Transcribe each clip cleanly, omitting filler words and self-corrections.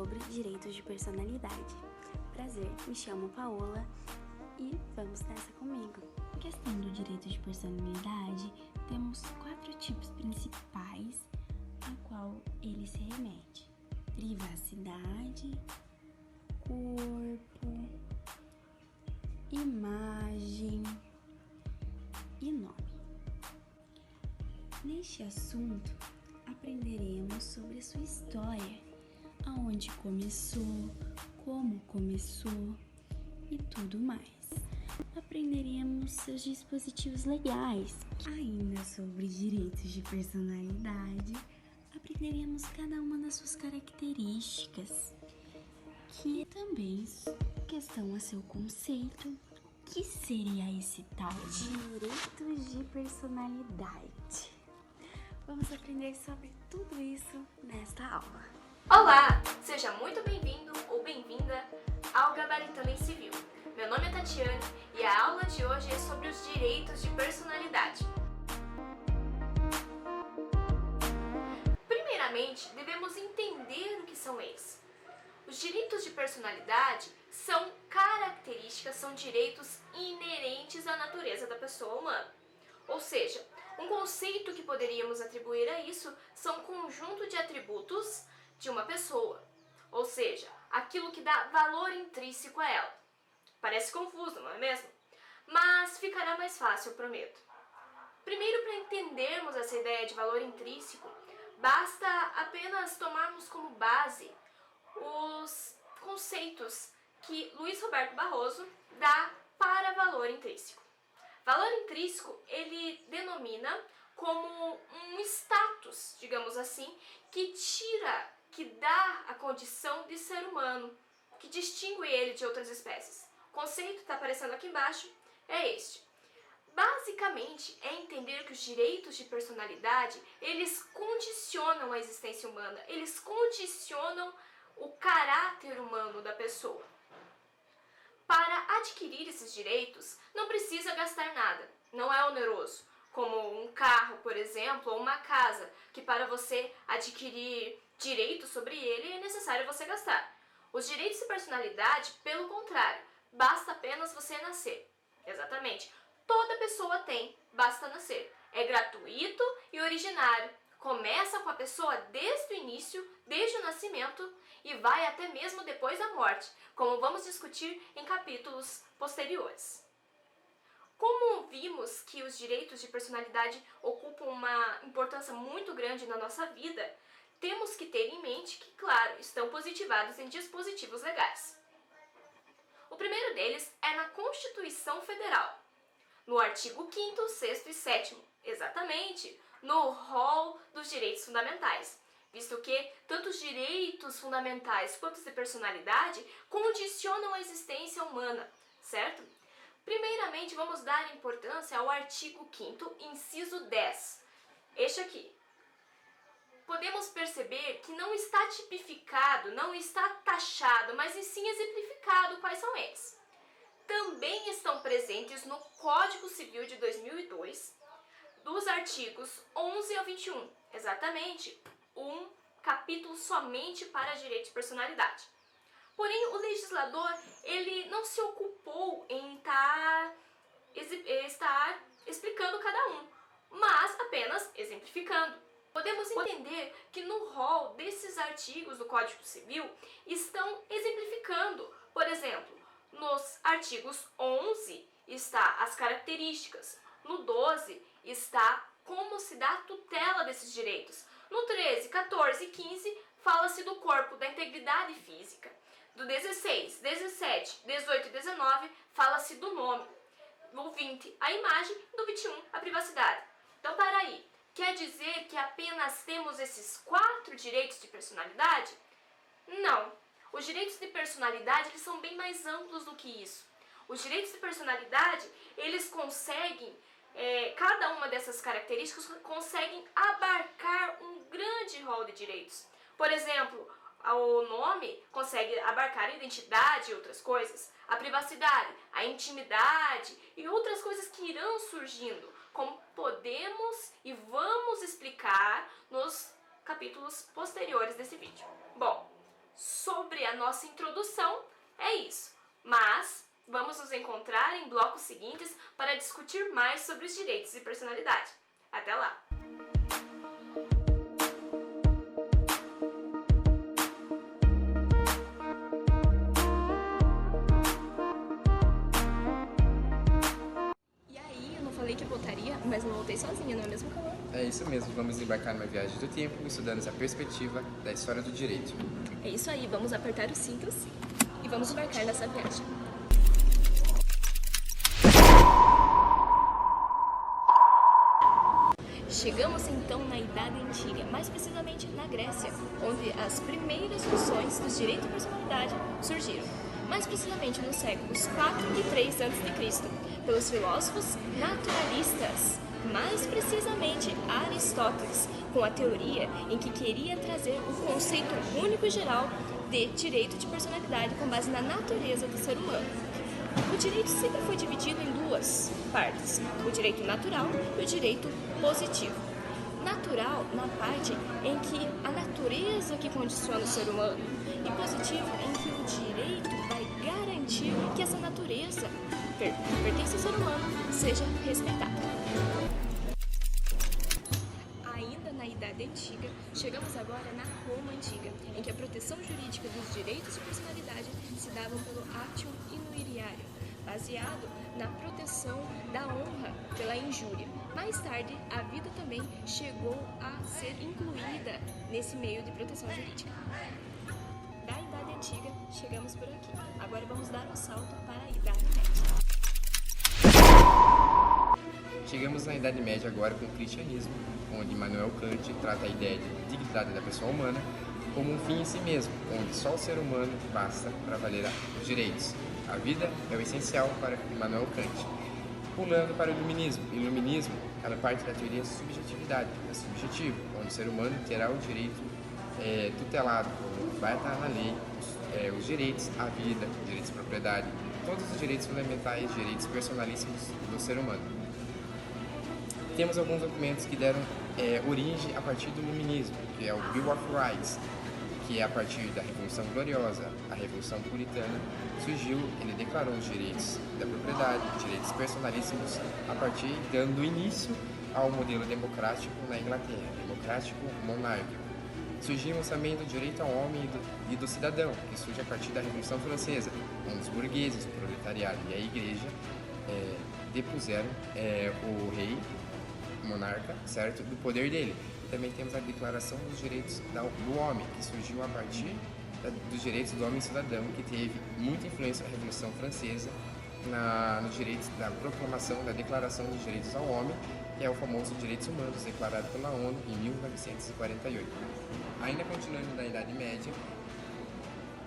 sobre direitos de personalidade. Prazer, me chamo Paola e vamos nessa comigo. Em questão do direito de personalidade, temos 4 tipos principais a qual ele se remete: privacidade, corpo, imagem e nome. Neste assunto, aprenderemos sobre sua história, aonde começou, como começou e tudo mais. Aprenderemos seus dispositivos legais. Ainda sobre direitos de personalidade, aprenderemos cada uma das suas características, que também questão a seu conceito. O que seria esse tal direitos de personalidade? Vamos aprender sobre tudo isso nesta aula. Olá! Seja muito bem-vindo ou bem-vinda ao Gabaritando em Civil. Meu nome é Tatiane e a aula de hoje é sobre os direitos de personalidade. Primeiramente, devemos entender o que são eles. Os direitos de personalidade são características, são direitos inerentes à natureza da pessoa humana. Ou seja, um conceito que poderíamos atribuir a isso são um conjunto de atributos de uma pessoa. Ou seja, aquilo que dá valor intrínseco a ela. Parece confuso, não é mesmo? Mas ficará mais fácil, eu prometo. Primeiro, para entendermos essa ideia de valor intrínseco, basta apenas tomarmos como base os conceitos que Luiz Roberto Barroso dá para valor intrínseco. Valor intrínseco, ele denomina como um status, digamos assim, que dá a condição de ser humano, que distingue ele de outras espécies. O conceito que está aparecendo aqui embaixo é este. Basicamente, é entender que os direitos de personalidade, eles condicionam a existência humana, eles condicionam o caráter humano da pessoa. Para adquirir esses direitos, não precisa gastar nada, não é oneroso, como um carro, por exemplo, ou uma casa, que para você adquirir direitos sobre ele é necessário você gastar. Os direitos de personalidade, pelo contrário, basta apenas você nascer. Exatamente. Toda pessoa tem, basta nascer. É gratuito e originário. Começa com a pessoa desde o início, desde o nascimento, e vai até mesmo depois da morte, como vamos discutir em capítulos posteriores. Como vimos que os direitos de personalidade ocupam uma importância muito grande na nossa vida, temos que ter em mente que, claro, estão positivados em dispositivos legais. O primeiro deles é na Constituição Federal, no artigo 5º, 6º e 7º, exatamente no rol dos direitos fundamentais, visto que tanto os direitos fundamentais quanto os de personalidade condicionam a existência humana, certo? Primeiramente, vamos dar importância ao artigo 5º, inciso 10. Este aqui. Podemos perceber que não está tipificado, não está taxado, mas sim exemplificado quais são eles. Também estão presentes no Código Civil de 2002, dos artigos 11 ao 21, exatamente um capítulo somente para direito de personalidade. Porém, o legislador ele não se ocupou em estar explicando cada um, mas apenas exemplificando. Podemos entender que no rol desses artigos do Código Civil estão exemplificando. Por exemplo, nos artigos 11 está as características, no 12 está como se dá a tutela desses direitos, no 13, 14 e 15 fala-se do corpo, da integridade física, do 16, 17, 18 e 19 fala-se do nome, no 20 a imagem, do 21 a privacidade. Então, para aí, quer dizer que apenas temos esses 4 direitos de personalidade? Não. Os direitos de personalidade eles são bem mais amplos do que isso. Os direitos de personalidade, eles conseguem, cada uma dessas características conseguem abarcar um grande rol de direitos. Por exemplo, o nome consegue abarcar a identidade e outras coisas, a privacidade, a intimidade e outras coisas que irão surgindo, como podemos e vamos explicar nos capítulos posteriores desse vídeo. Bom, sobre a nossa introdução é isso. Mas vamos nos encontrar em blocos seguintes para discutir mais sobre os direitos e personalidade. Até lá! Que voltaria, mas não voltei sozinha, não é mesmo, Calor? É isso mesmo, vamos embarcar numa viagem do tempo, estudando essa perspectiva da história do direito. É isso aí, vamos apertar os cintos e vamos embarcar nessa viagem. Chegamos então na Idade Antiga, mais precisamente na Grécia, onde as primeiras noções do direito e personalidade surgiram. Mais precisamente nos séculos 4 e 3 a.C., pelos filósofos naturalistas, mais precisamente Aristóteles, com a teoria em que queria trazer um conceito único e geral de direito de personalidade com base na natureza do ser humano. O direito sempre foi dividido em duas partes, o direito natural e o direito positivo. Natural na parte em que a natureza que condiciona o ser humano, e positivo em que o direito vai garantir que essa natureza que pertence ao ser humano seja respeitada. Ainda na Idade Antiga, chegamos agora na Roma Antiga, em que a proteção jurídica dos direitos de personalidade se davam pelo Actium Injuriarum, baseado na proteção da honra pela injúria. Mais tarde, a vida também chegou a ser incluída nesse meio de proteção jurídica. Da Idade Antiga, chegamos por aqui. Agora vamos dar um salto para a Idade Média. Chegamos na Idade Média agora com o cristianismo, onde Immanuel Kant trata a ideia de dignidade da pessoa humana como um fim em si mesmo, onde só o ser humano basta para valer os direitos. A vida é o essencial para Immanuel Kant. Pulando para o Iluminismo. O Iluminismo ela parte da teoria subjetividade, é subjetivo, onde o ser humano terá o direito tutelado, vai estar na lei os direitos à vida, direitos de propriedade, todos os direitos fundamentais, direitos personalíssimos do ser humano. Temos alguns documentos que deram origem a partir do Iluminismo, que é o Bill of Rights, que é a partir da Revolução Gloriosa, a Revolução Puritana, surgiu, ele declarou os direitos da propriedade, direitos personalíssimos, a partir dando início ao modelo democrático na Inglaterra, democrático monárquico. Surgimos também do direito ao homem e do cidadão, que surge a partir da Revolução Francesa, onde os burgueses, o proletariado e a igreja depuseram o rei, o monarca, certo, do poder dele. Também temos a Declaração dos Direitos do Homem, que surgiu a partir dos direitos do homem cidadão, que teve muita influência na Revolução Francesa, nos direitos da proclamação da Declaração dos Direitos ao Homem, que é o famoso Direitos Humanos, declarado pela ONU em 1948. Ainda continuando na Idade Média,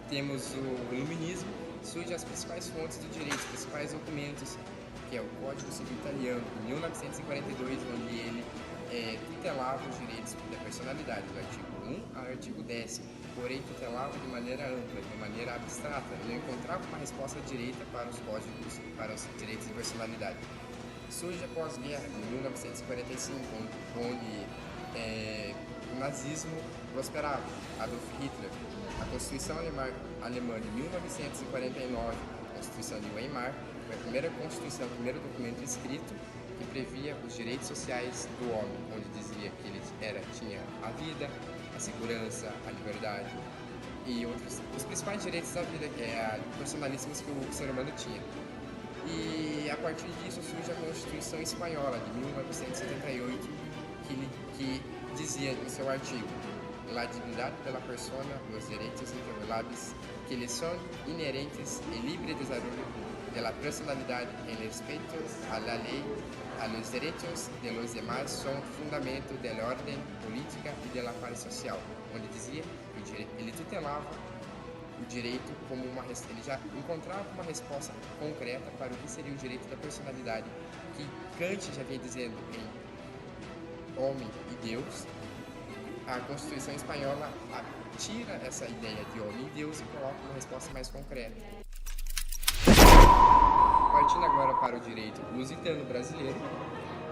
temos o Iluminismo, surgem as principais fontes do direito, os principais documentos, que é o Código Civil Italiano, em 1942, onde ele tutelava os direitos da personalidade, do artigo 1 ao artigo 10, porém tutelava de maneira ampla, de maneira abstrata, não encontrava uma resposta direita para os códigos, para os direitos de personalidade. Surge após a guerra, em 1945, onde o nazismo prosperava. Adolf Hitler, a Constituição Alemã de 1949, a Constituição de Weimar, foi a primeira Constituição, o primeiro documento escrito que previa os direitos sociais do homem, onde dizia que ele tinha a vida, a segurança, a liberdade e os principais direitos da vida, que é a personalíssimos que o ser humano tinha. E a partir disso surge a Constituição Espanhola de 1978, que dizia no seu artigo: la dignidad de la persona, los derechos inviolables que le son inherentes y libre desarrollo de la personalidad en respeto a la ley, a los derechos de los demás son fundamento da ordem política e da paz social, onde dizia que ele tutelava o direito como ele já encontrava uma resposta concreta para o que seria o direito da personalidade, que Kant já vinha dizendo em Homem e Deus. A Constituição Espanhola tira essa ideia de homem e Deus e coloca uma resposta mais concreta. Partindo agora para o direito lusitano brasileiro.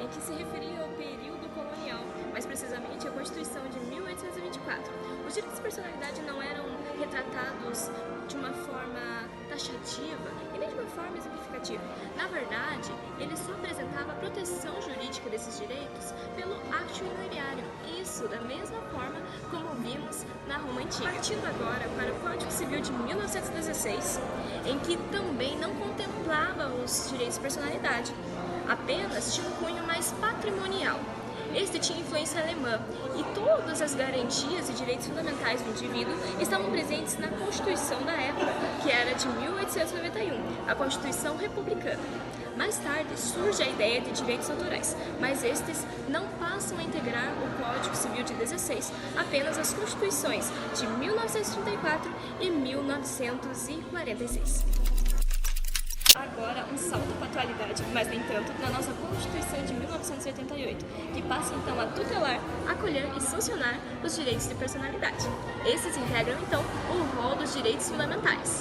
em que se referia ao período colonial, mais precisamente a Constituição de 1824. Os direitos de personalidade não eram retratados de uma forma taxativa e nem de uma forma exemplificativa. Na verdade, ele só apresentava a proteção jurídica desses direitos pelo acto imobiliário. Isso da mesma forma como vimos na Roma Antiga. Partindo agora para o Código Civil de 1916, em que também não contemplava os direitos de personalidade, apenas tinha um cunho mais patrimonial. Este tinha influência alemã e todas as garantias e direitos fundamentais do indivíduo estavam presentes na Constituição da época, que era de 1891, a Constituição Republicana. Mais tarde surge a ideia de direitos autorais, mas estes não passam a integrar o Código Civil de 16, apenas as Constituições de 1934 e 1946. Agora um salto para a atualidade, mas nem tanto, na nossa Constituição de 1988, que passa então a tutelar, acolher e sancionar os direitos de personalidade. Esses integram então o rol dos direitos fundamentais.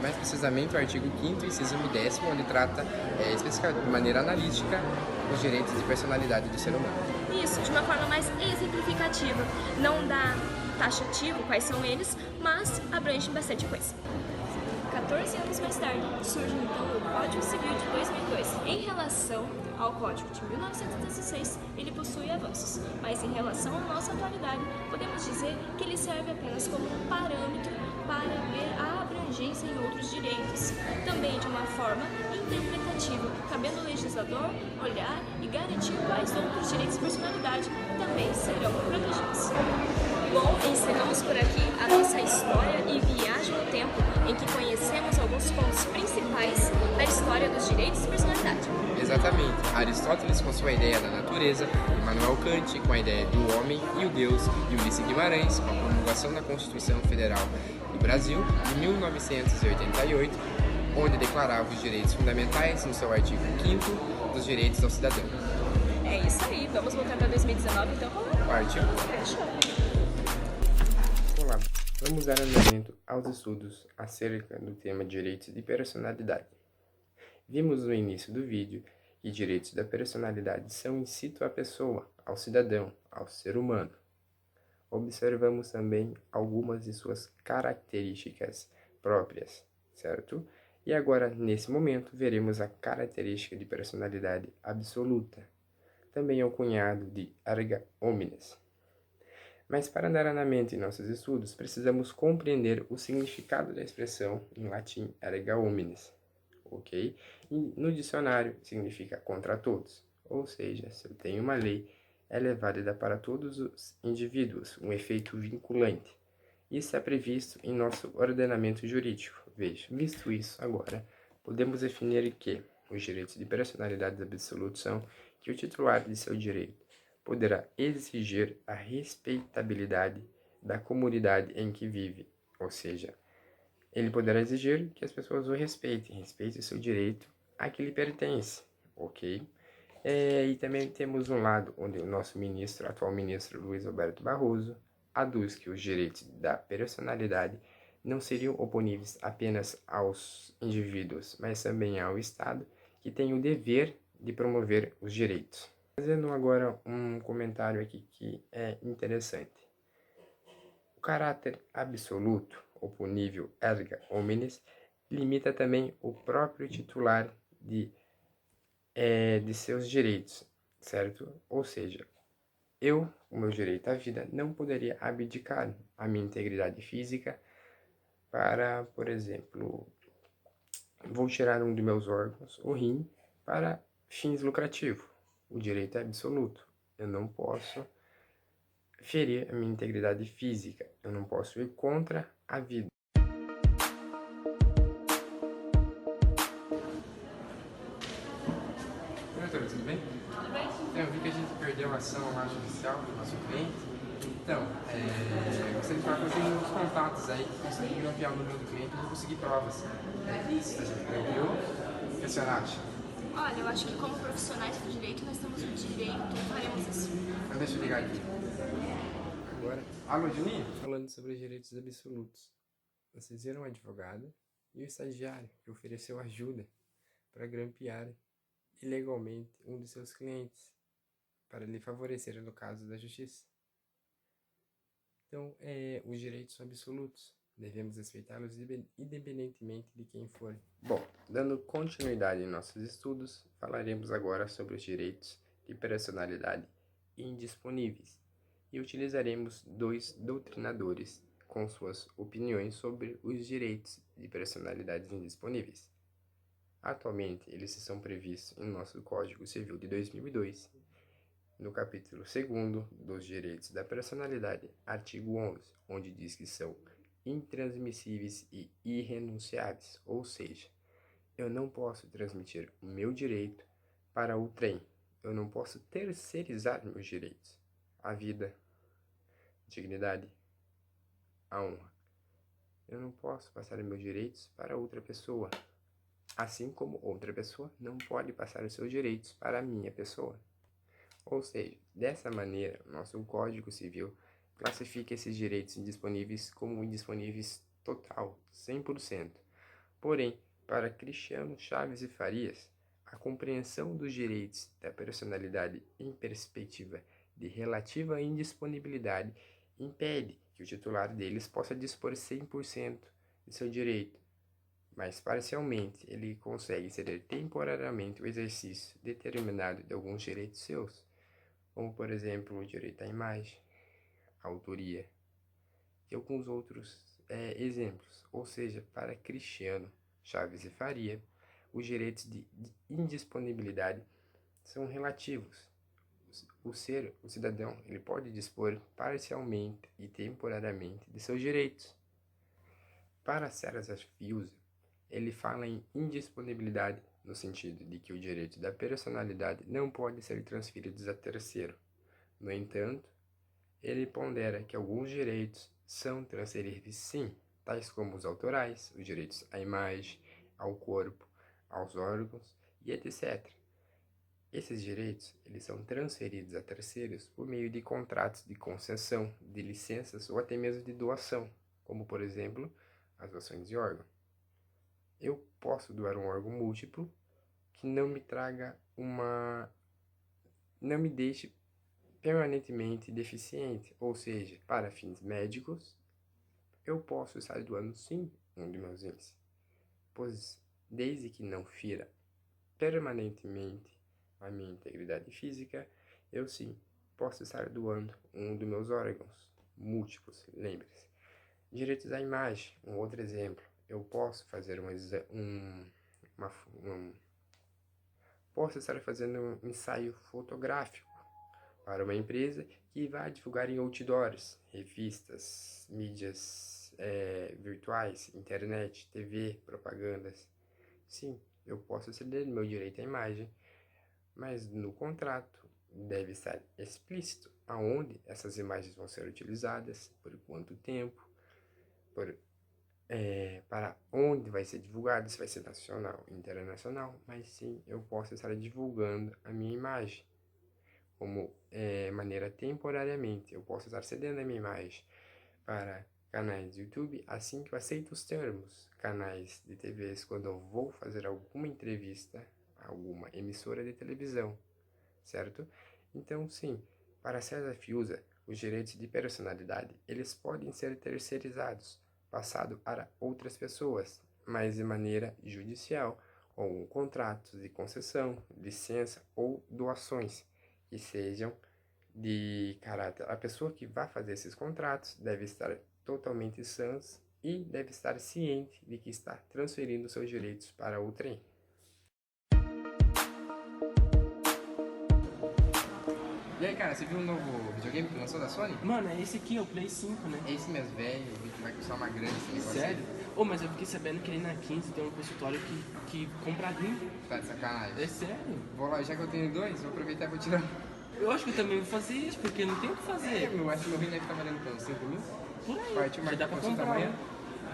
Mais precisamente o artigo 5º, inciso 10º, onde trata especificamente de maneira analítica os direitos de personalidade do ser humano. Isso, de uma forma mais exemplificativa, não dá taxativo quais são eles, mas abrange bastante coisa. 14 anos mais tarde, surge então o Código Civil de 2002. Em relação ao Código de 1916, ele possui avanços, mas em relação à nossa atualidade, podemos dizer que ele serve apenas como um parâmetro para ver a abrangência em outros direitos, também de uma forma interpretativa, cabendo ao legislador olhar e garantir quais outros direitos de personalidade também serão protegidos. Bom, encerramos por aqui a nossa história e viagem no tempo, em que conhecemos alguns pontos principais da história dos direitos de personalidade. Exatamente. Aristóteles com sua ideia da natureza, Immanuel Kant com a ideia do homem e o Deus, e Ulisses Guimarães com a promulgação da Constituição Federal do Brasil de 1988, onde declarava os direitos fundamentais no seu artigo 5º dos direitos ao cidadão. É isso aí, vamos voltar para 2019 então? Partiu. Fechou. Olá, vamos dar andamento aos estudos acerca do tema direitos de personalidade. Vimos no início do vídeo que direitos da personalidade são incito à pessoa, ao cidadão, ao ser humano. Observamos também algumas de suas características próprias, certo? E agora, nesse momento, veremos a característica de personalidade absoluta, também é o cunhado de erga omnes. Mas para dar andamento em nossos estudos, precisamos compreender o significado da expressão em latim erga omnes, ok? E no dicionário significa contra todos, ou seja, se eu tenho uma lei, ela é válida para todos os indivíduos, um efeito vinculante. Isso é previsto em nosso ordenamento jurídico. Veja, visto isso agora, podemos definir que os direitos de personalidade absolutos são que o titular de seu direito poderá exigir a respeitabilidade da comunidade em que vive, ou seja, ele poderá exigir que as pessoas o respeitem o seu direito a que lhe pertence, ok? E também temos um lado onde o nosso atual ministro Luiz Roberto Barroso, aduz que os direitos da personalidade não seriam oponíveis apenas aos indivíduos, mas também ao Estado, que tem o dever de promover os direitos. Fazendo agora um comentário aqui que é interessante. O caráter absoluto, oponível erga omnes, limita também o próprio titular de seus direitos, certo? Ou seja, eu, o meu direito à vida, não poderia abdicar a minha integridade física para, por exemplo, vou tirar um dos meus órgãos, o rim, para fins lucrativos. O direito é absoluto. Eu não posso ferir a minha integridade física. Eu não posso ir contra a vida. Oi, doutora, tudo bem? Tudo bem? Então, eu vi que a gente perdeu a ação lá judicial do nosso cliente. Então, gostaria de falar com vocês uns contatos aí que conseguiram enviar o número do cliente e não conseguir provas. A gente enviou. O que a senhora acha? Olha, eu acho que como profissionais do direito, nós temos o direito, faremos isso. Então deixa eu ligar aqui. Agora. Alô, Juninho? Falando sobre os direitos absolutos. Vocês viram o advogado e o estagiário que ofereceu ajuda para grampear ilegalmente um de seus clientes. para lhe favorecer no caso da justiça. Então, os direitos são absolutos. Devemos respeitá-los independentemente de quem for. Bom, dando continuidade em nossos estudos, falaremos agora sobre os direitos de personalidade indisponíveis e utilizaremos 2 doutrinadores com suas opiniões sobre os direitos de personalidades indisponíveis. Atualmente, eles são previstos em nosso Código Civil de 2002, no capítulo 2º dos Direitos da Personalidade, artigo 11, onde diz que são intransmissíveis e irrenunciáveis, ou seja, eu não posso transmitir o meu direito para outrem, eu não posso terceirizar meus direitos, a vida, a dignidade, a honra. Eu não posso passar meus direitos para outra pessoa, assim como outra pessoa não pode passar os seus direitos para a minha pessoa. Ou seja, dessa maneira, nosso Código Civil classifica esses direitos indisponíveis como indisponíveis total, 100%. Porém, para Cristiano Chaves e Farias, a compreensão dos direitos da personalidade em perspectiva de relativa indisponibilidade impede que o titular deles possa dispor 100% de seu direito, mas parcialmente ele consegue ceder temporariamente o exercício determinado de alguns direitos seus, como por exemplo o direito à imagem, à autoria e alguns outros exemplos. Ou seja, para Cristiano Chaves e Faria, os direitos de indisponibilidade são relativos. O cidadão, ele pode dispor parcialmente e temporariamente de seus direitos. Para César Fiuza, ele fala em indisponibilidade no sentido de que o direito da personalidade não pode ser transferido a terceiro. No entanto, ele pondera que alguns direitos são transferíveis sim, tais como os autorais, os direitos à imagem, ao corpo, aos órgãos e etc. Esses direitos eles são transferidos a terceiros por meio de contratos de concessão, de licenças ou até mesmo de doação, como por exemplo as doações de órgão. Eu posso doar um órgão múltiplo que não me deixe permanentemente deficiente, ou seja, para fins médicos, eu posso estar doando sim um de meus rins, pois desde que não fira permanentemente a minha integridade física, eu sim posso estar doando um dos meus órgãos múltiplos, lembre-se. Direitos à imagem, um outro exemplo. Eu posso fazer posso estar fazendo um ensaio fotográfico para uma empresa que vai divulgar em outdoors, revistas, mídias virtuais, internet, TV, propagandas. Sim, eu posso ceder meu direito à imagem, mas no contrato deve estar explícito aonde essas imagens vão ser utilizadas, por quanto tempo, para onde vai ser divulgado, se vai ser nacional, internacional, mas sim, eu posso estar divulgando a minha imagem, como maneira temporariamente, eu posso estar cedendo a minha imagem para canais de YouTube, assim que eu aceito os termos, canais de TVs, quando eu vou fazer alguma entrevista, alguma emissora de televisão, certo? Então, sim, para César Fiuza, os direitos de personalidade, eles podem ser terceirizados, passado para outras pessoas, mas de maneira judicial, ou contratos de concessão, licença ou doações, que sejam de caráter. A pessoa que vai fazer esses contratos deve estar totalmente sã e deve estar ciente de que está transferindo seus direitos para outrem. E aí, cara, você viu um novo videogame que lançou da Sony? Mano, é esse aqui, o Play 5, né? É esse mesmo, velho. Eu vi que vai custar uma grana esse negócio. Sério? Ô, mas eu fiquei sabendo que ali na 15 tem um consultório que compra rim. Tá de sacanagem. É sério? Vou lá, já que eu tenho 2, vou aproveitar e vou tirar. Eu acho que eu também vou fazer isso, porque não tem o que fazer. Eu acho que meu rim deve estar valendo quanto? 5 mil? Por aí, Partiu já uma dá pra consulta comprar. amanhã?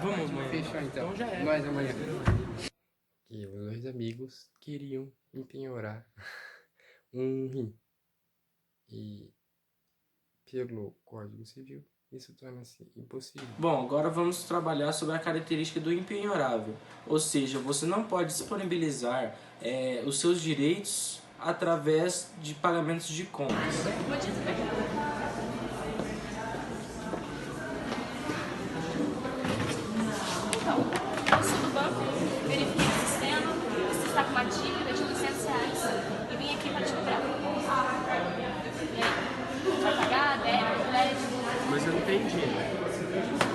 Vamos amanhã. Fechou então. Então já é. Nós amanhã. Que os 2 amigos queriam empenhorar um rim. E pelo Código Civil, isso torna-se impossível. Bom, agora vamos trabalhar sobre a característica do impenhorável. Ou seja, você não pode disponibilizar os seus direitos através de pagamentos de contas. Então, eu sou do banco, verifiquei o sistema, você está com uma dívida de R$800 e vim aqui para te cobrar. E aí? Vai pagar? Débito, crédito? Mas eu não tenho dinheiro.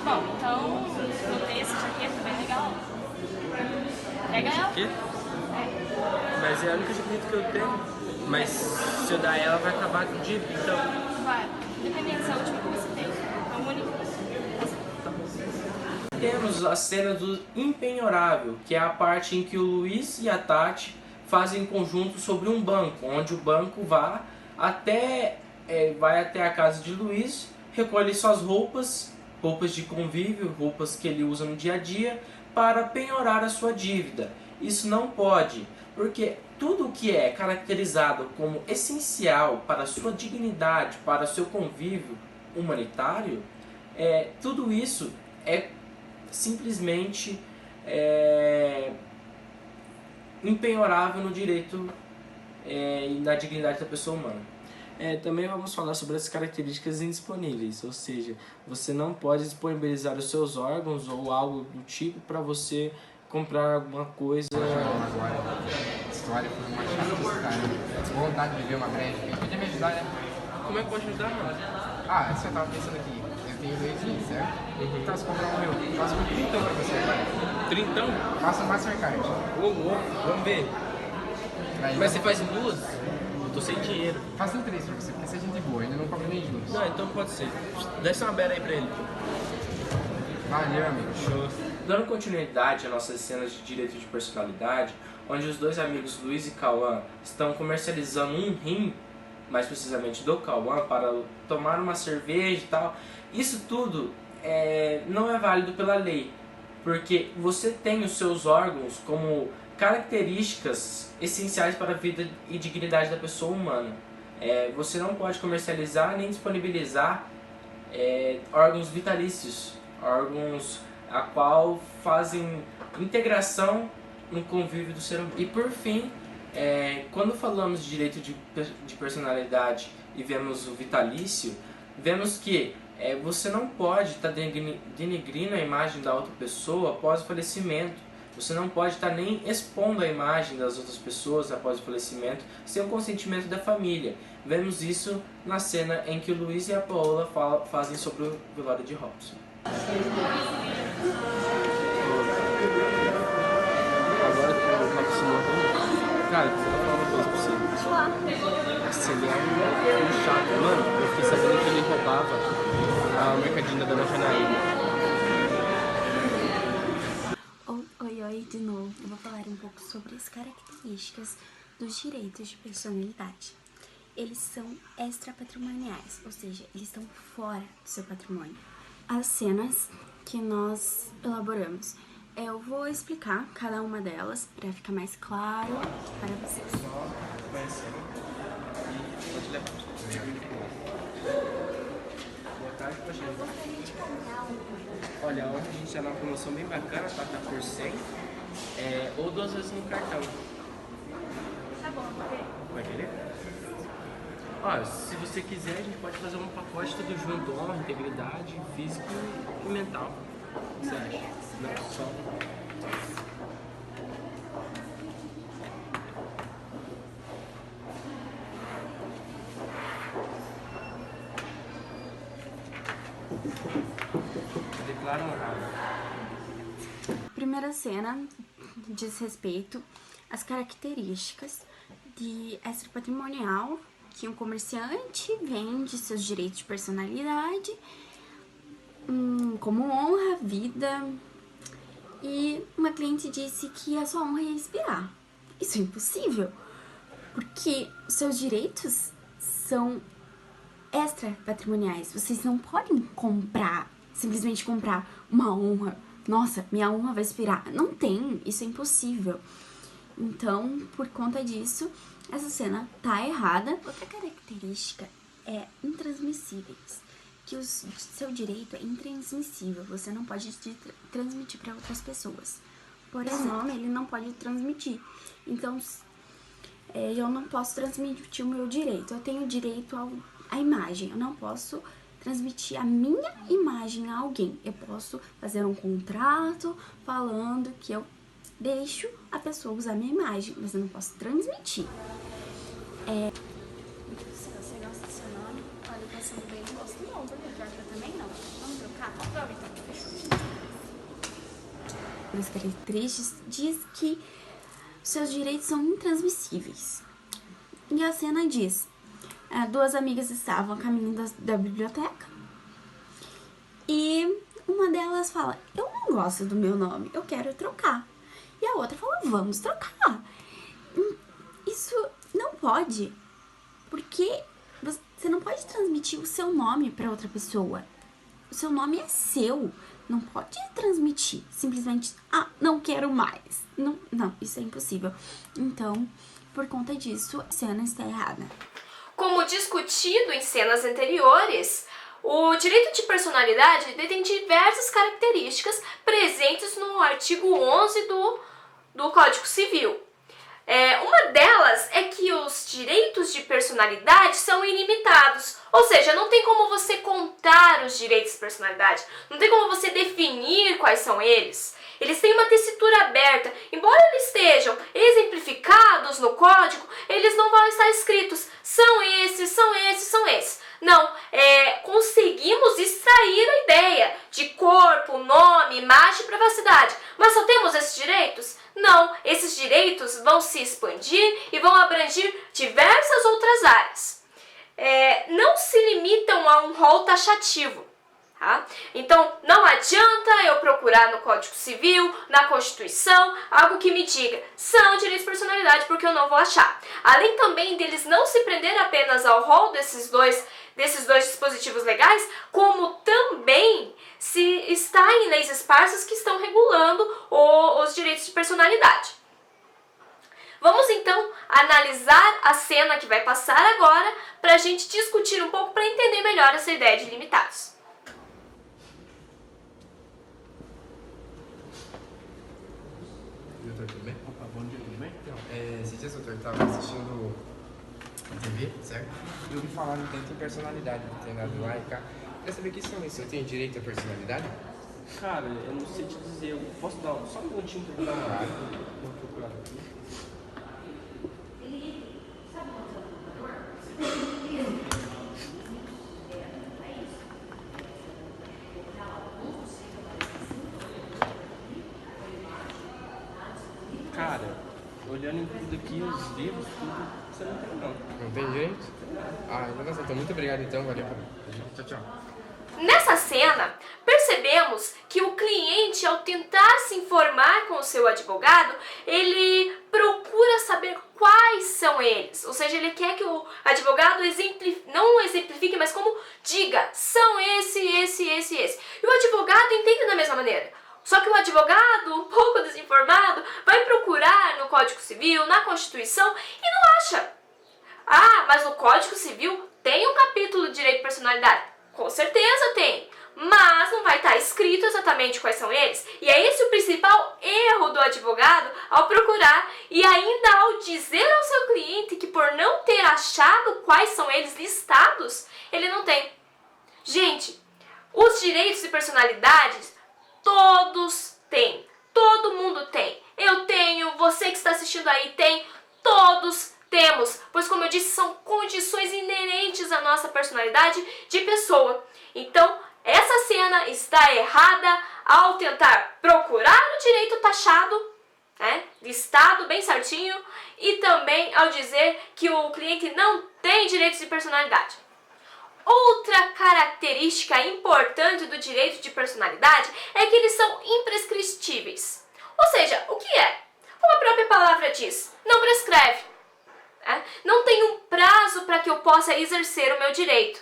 Bom, então, não tem essa jaqueta bem legal. Pega ela. Quê? Mas é a única jaqueta que eu tenho. Mas se eu dar ela, vai acabar com o dívida, então... Vai, independente se é a última que você tem. É a única. Temos a cena do empenhorável, que é a parte em que o Luiz e a Tati fazem em conjunto sobre um banco, onde o banco vai até a casa de Luiz, recolhe suas roupas de convívio, roupas que ele usa no dia a dia, para penhorar a sua dívida. Isso não pode, porque tudo que é caracterizado como essencial para a sua dignidade, para o seu convívio humanitário, tudo isso é simplesmente impenhorável no direito e na dignidade da pessoa humana. Também vamos falar sobre as características indisponíveis, ou seja, você não pode disponibilizar os seus órgãos ou algo do tipo para você comprar alguma coisa. Agora, a história foi uma chatice, cara. Vontade de viver uma brecha. Ele podia me ajudar, né? Como é que pode ajudar, mano? Ah, isso eu tava pensando aqui. Eu tenho 2 dias, certo? Então, se comprar um meu, faço um 30 pra você agora. 30? Faça um Mastercard. Vamos ver. Aí, Mas você faz em duas? Eu tô sem dinheiro. Faça em 3 pra você, porque você é gente boa, ainda não cobra nem juros. Não, então pode ser. Desce uma beira aí pra ele. Valeu, amigo. Show. Dando continuidade às nossas cenas de direito de personalidade, onde os dois amigos Luiz e Cauã estão comercializando um rim, mais precisamente do Cauã, para tomar uma cerveja e tal. Isso tudo não é válido pela lei, porque você tem os seus órgãos como características essenciais para a vida e dignidade da pessoa humana. Você não pode comercializar nem disponibilizar órgãos vitalícios, órgãos a qual fazem integração no convívio do ser humano. E por fim, quando falamos de direito de personalidade e vemos o vitalício, vemos que você não pode estar denegrindo a imagem da outra pessoa após o falecimento. Você não pode estar nem expondo a imagem das outras pessoas após o falecimento sem o consentimento da família. Vemos isso na cena em que o Luiz e a Paola fazem sobre o velório de Robson. Agora que o Robson morreu, cara, eu vou falar uma coisa pra você. Pode falar. Esse ele é um chato. Mano, eu fiquei sabendo que ele roubava a mercadinha da Dona Janaína. Oi, de novo. Eu vou falar um pouco sobre as características dos direitos de personalidade. Eles são extrapatrimoniais, ou seja, eles estão fora do seu patrimônio. As cenas que nós elaboramos, eu vou explicar cada uma delas para ficar mais claro para vocês. Boa tarde, gente. Olha, hoje a gente está numa promoção bem bacana, tá por 100, ou 2 vezes no cartão. Tá bom, vou ver. Vai querer? Ó, se você quiser, a gente pode fazer um pacote tudo junto, honra, integridade, física e mental. O que você acha? Não, só... Declara honrado. A primeira cena diz respeito às características de extrapatrimonial que um comerciante vende seus direitos de personalidade, como honra, vida, e uma cliente disse que a sua honra ia expirar. Isso é impossível, porque os seus direitos são extrapatrimoniais. Vocês não podem simplesmente comprar uma honra. Nossa, minha honra vai expirar. Não tem, isso é impossível. Então, por conta disso, essa cena tá errada. Outra característica é intransmissíveis, que o seu direito é intransmissível, você não pode transmitir para outras pessoas. Por exemplo, ele não pode transmitir. Então, eu não posso transmitir o meu direito. Eu tenho direito à imagem. Eu não posso transmitir a minha imagem a alguém. Eu posso fazer um contrato falando que eu deixo a pessoa usar minha imagem, mas eu não posso transmitir. Se você gosta do seu nome, olha, passando bem, não gosto não, porque pior que eu também não. Vamos trocar? Vamos então, fechou. Nas características diz que seus direitos são intransmissíveis. E a cena diz: duas amigas estavam a caminho da biblioteca e uma delas fala: eu não gosto do meu nome, eu quero trocar. E a outra fala: vamos trocar. Isso não pode, porque você não pode transmitir o seu nome para outra pessoa. O seu nome é seu. Não pode transmitir simplesmente: não quero mais. Não, isso é impossível. Então, por conta disso, a cena está errada. Como discutido em cenas anteriores, o direito de personalidade detém diversas características presentes no artigo 11 do Código Civil. Uma delas é que os direitos de personalidade são ilimitados, ou seja, não tem como você contar os direitos de personalidade, não tem como você definir quais são eles. Eles têm uma tessitura aberta, embora eles estejam exemplificados no código, eles não vão estar escritos, são esses, são esses, são esses. Não, conseguimos extrair a ideia de corpo, nome, imagem e privacidade, mas só temos esses direitos? Não, esses direitos vão se expandir e vão abranger diversas outras áreas. Não se limitam a um rol taxativo. Tá? Então, não adianta eu procurar no Código Civil, na Constituição, algo que me diga são direitos de personalidade, porque eu não vou achar. Além também deles não se prender apenas ao rol desses dois dispositivos legais, como também se está em leis esparsas que estão regulando os direitos de personalidade. Vamos então analisar a cena que vai passar agora para a gente discutir um pouco para entender melhor essa ideia de limitados. Doutor, tudo bem? Opa, bom dia, tudo bem? Então, esses dias, doutor, eu estava assistindo a TV, certo? E eu ouvi falar no tanto em personalidade, tem nada lá e cá. Quer saber o que são isso? Eu tenho direito à personalidade? Cara, eu não sei te dizer, eu posso dar só um minutinho pra eu dar uma olhada? Vou procurar aqui. Cara, olhando em tudo aqui, os livros, tudo, você não tem não. Não tem direito? Nossa, então muito obrigado então, valeu. Tchau, tchau. Nessa cena, percebemos que o cliente, ao tentar se informar com o seu advogado, ele procura saber quais são eles. Ou seja, ele quer que o advogado não exemplifique, mas como diga, são esse. E o advogado entende da mesma maneira. Só que o advogado, um pouco desinformado, vai procurar no Código Civil, na Constituição e não acha. Mas no Código Civil tem um capítulo de direito de personalidade. Com certeza tem, mas não vai estar escrito exatamente quais são eles. E é esse o principal erro do advogado ao procurar e ainda ao dizer ao seu cliente que por não ter achado quais são eles listados, ele não tem. Gente, os direitos de personalidade todos têm, todo mundo tem. Eu tenho, você que está assistindo aí tem, todos temos, pois como eu disse, são condições inerentes à nossa personalidade de pessoa. Então, essa cena está errada ao tentar procurar o direito taxado, listado bem certinho, e também ao dizer que o cliente não tem direitos de personalidade. Outra característica importante do direito de personalidade é que eles são imprescritíveis. Ou seja, o que é? Como a própria palavra diz, não prescreve. Não tem um prazo para que eu possa exercer o meu direito.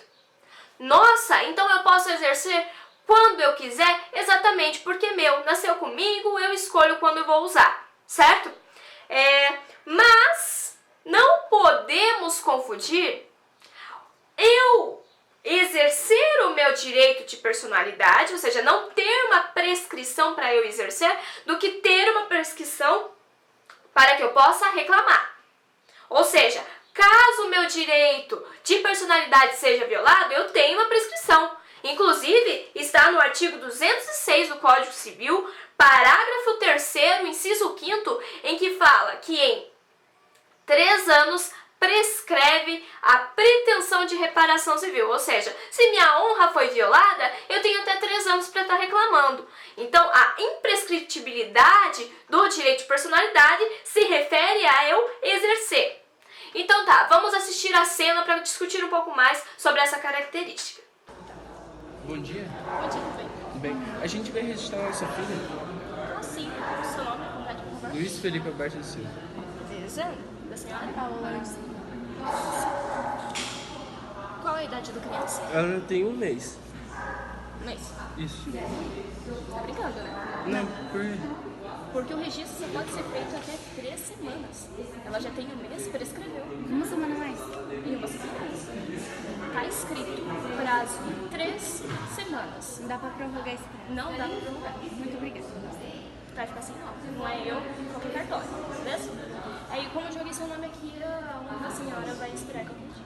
Nossa, então eu posso exercer quando eu quiser, exatamente porque meu, nasceu comigo, eu escolho quando eu vou usar, certo? Mas não podemos confundir eu exercer o meu direito de personalidade, ou seja, não ter uma prescrição para eu exercer, do que ter uma prescrição para que eu possa reclamar. Ou seja, caso o meu direito de personalidade seja violado, eu tenho uma prescrição. Inclusive, está no artigo 206 do Código Civil, parágrafo 3º, inciso 5º, em que fala que em 3 anos prescreve a pretensão de reparação civil. Ou seja, se minha honra foi violada, eu tenho até 3 anos para estar reclamando. Então, a imprescritibilidade do direito de personalidade se refere a eu exercer. Então tá, vamos assistir a cena para discutir um pouco mais sobre essa característica. Bom dia. Bom dia, tudo bem? Tudo bem? A gente vai registrar a nossa filha. Ah, sim. O seu nome completo, por favor? Luiz Felipe Alberto da Silva. Beleza. Da senhora? Paola. Qual a idade da criança? Ela tem 1 mês. Um mês. Isso. Tá brincando, né? Não, Porque o registro só pode ser feito até 3 semanas. Ela já tem 1 mês, prescreveu. Uma semana mais. E uma semana mais. Tá escrito prazo 3 semanas. Não dá pra prorrogar esse prazo. Não dá pra prorrogar. Muito obrigada. Vai ficar sem nome. Não é eu, qualquer cartório. Beleza? Aí, como eu joguei seu nome aqui, a honra da senhora vai esperar que eu acredito.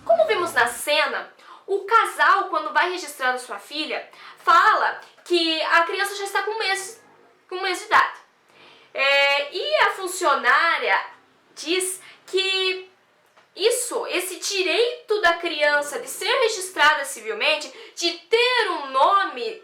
Como vimos na cena, o casal, quando vai registrar a sua filha, fala que a criança já está com um mês de idade. E a funcionária diz que esse direito da criança de ser registrada civilmente, de ter um nome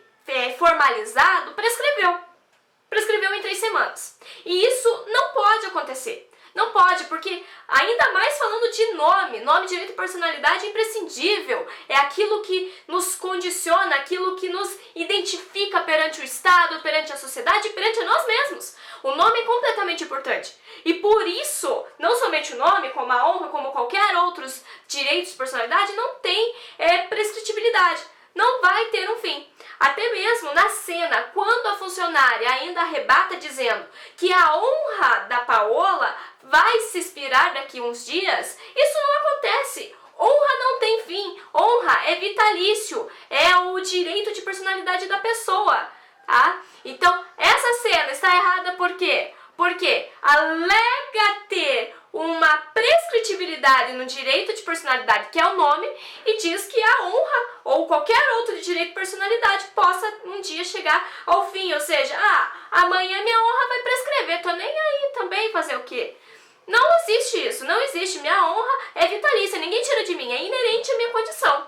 formalizado, prescreveu em 3 semanas. E isso não pode acontecer. Não pode, porque ainda mais falando de nome de direito de personalidade é imprescindível. É aquilo que nos condiciona, aquilo que nos identifica perante o Estado, perante a sociedade e perante a nós mesmos. O nome é completamente importante. E por isso, não somente o nome, como a honra, como qualquer outros direitos de personalidade, não tem prescritibilidade. Não vai ter um fim. Até mesmo na cena, quando a funcionária ainda arrebata dizendo que a honra da Paola vai se expirar daqui uns dias, isso não acontece. Honra não tem fim. Honra é vitalício. É o direito de personalidade da pessoa. Tá? Então, essa cena está errada por quê? Porque alega ter uma prescritibilidade no direito de personalidade, que é o nome, e diz que a honra ou qualquer outro direito de personalidade possa um dia chegar ao fim. Ou seja, amanhã minha honra vai prescrever, tô nem aí também fazer o quê? Não existe isso, não existe. Minha honra é vitalícia, ninguém tira de mim, é inerente à minha condição.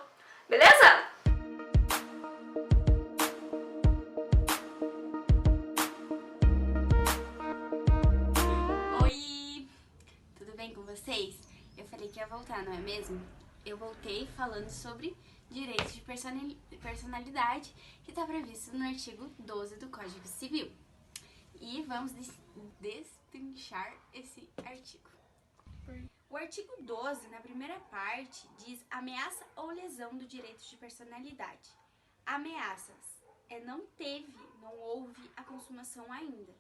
Beleza? Com vocês, eu falei que ia voltar, não é mesmo? Eu voltei falando sobre direitos de personalidade que está previsto no artigo 12 do Código Civil. E vamos destrinchar esse artigo. O artigo 12, na primeira parte, diz ameaça ou lesão do direito de personalidade. Ameaças não houve a consumação ainda.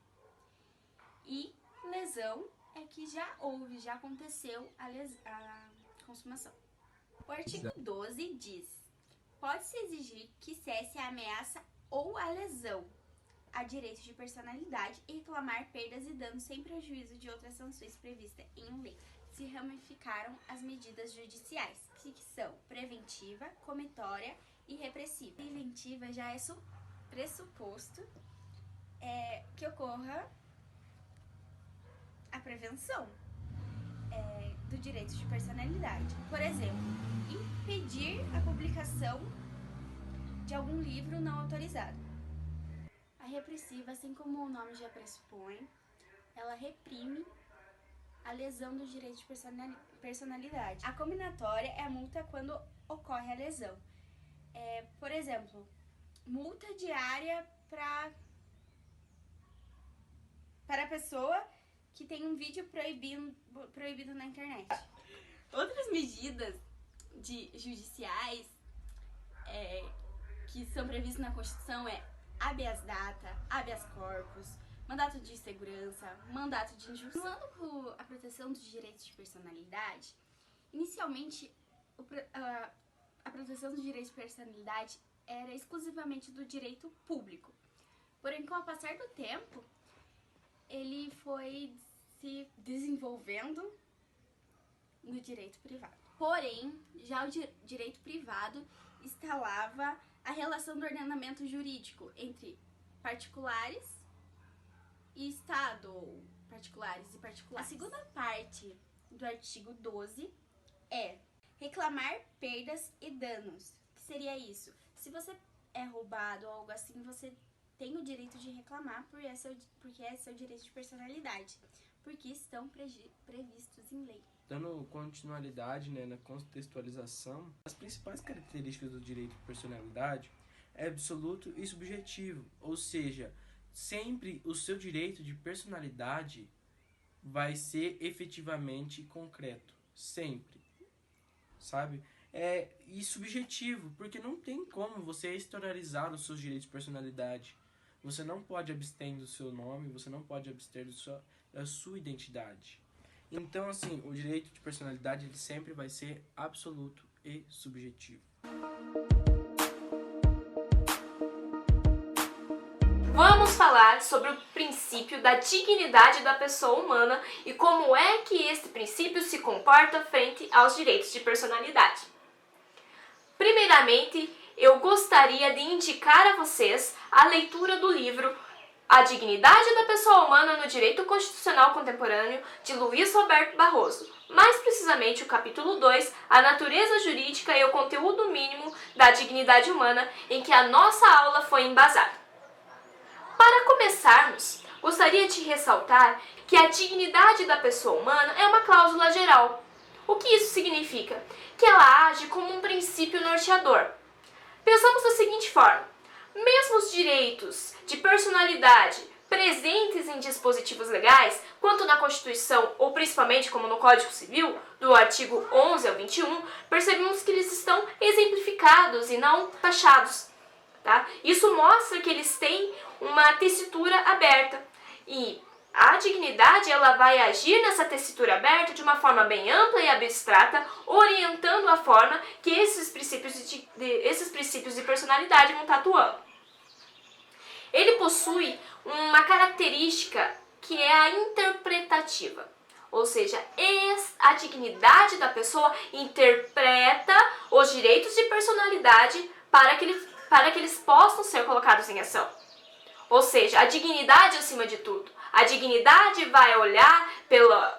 E lesão é que já aconteceu a consumação. O artigo 12 diz: pode-se exigir que cesse a ameaça ou a lesão a direito de personalidade e reclamar perdas e danos sem prejuízo de outras sanções previstas em lei. Se ramificaram as medidas judiciais, que são preventiva, comitória e repressiva. Preventiva já é pressuposto que ocorra a prevenção do direito de personalidade. Por exemplo, impedir a publicação de algum livro não autorizado. A repressiva, assim como o nome já pressupõe, ela reprime a lesão do direito de personalidade. A cominatória é a multa quando ocorre a lesão. Por exemplo, multa diária para a pessoa que tem um vídeo proibido na internet. Outras medidas judiciais que são previstas na Constituição habeas data, habeas corpus, mandato de segurança, mandato de injustiça. Continuando com a proteção dos direitos de personalidade, inicialmente a proteção dos direitos de personalidade era exclusivamente do direito público. Porém, com o passar do tempo, ele foi se desenvolvendo no direito privado. Porém, já o direito privado instalava a relação do ordenamento jurídico entre particulares e Estado, ou particulares e particulares. A segunda parte do artigo 12 é reclamar perdas e danos. O que seria isso? Se você é roubado ou algo assim, você tem o direito de reclamar porque é seu direito de personalidade, porque estão previstos em lei. Dando continuidade, né, na contextualização, as principais características do direito de personalidade é absoluto e subjetivo, ou seja, sempre o seu direito de personalidade vai ser efetivamente concreto, sempre, sabe? E subjetivo, porque não tem como você exteriorizar os seus direitos de personalidade. Você não pode abster do seu nome, você não pode abster da sua identidade. Então, assim, o direito de personalidade ele sempre vai ser absoluto e subjetivo. Vamos falar sobre o princípio da dignidade da pessoa humana e como é que este princípio se comporta frente aos direitos de personalidade. Primeiramente, eu gostaria de indicar a vocês a leitura do livro A Dignidade da Pessoa Humana no Direito Constitucional Contemporâneo, de Luiz Roberto Barroso. Mais precisamente o capítulo 2, A Natureza Jurídica e o Conteúdo Mínimo da Dignidade Humana, em que a nossa aula foi embasada. Para começarmos, gostaria de ressaltar que a dignidade da pessoa humana é uma cláusula geral. O que isso significa? Que ela age como um princípio norteador. Pensamos da seguinte forma: mesmo os direitos de personalidade presentes em dispositivos legais, quanto na Constituição ou principalmente como no Código Civil, do artigo 11 ao 21, percebemos que eles estão exemplificados e não taxados. Tá? Isso mostra que eles têm uma tessitura aberta e a dignidade ela vai agir nessa tessitura aberta de uma forma bem ampla e abstrata, orientando a forma que esses princípios de personalidade vão estar atuando. Ele possui uma característica que é a interpretativa, ou seja, a dignidade da pessoa interpreta os direitos de personalidade para que eles possam ser colocados em ação. Ou seja, a dignidade acima de tudo. A dignidade vai olhar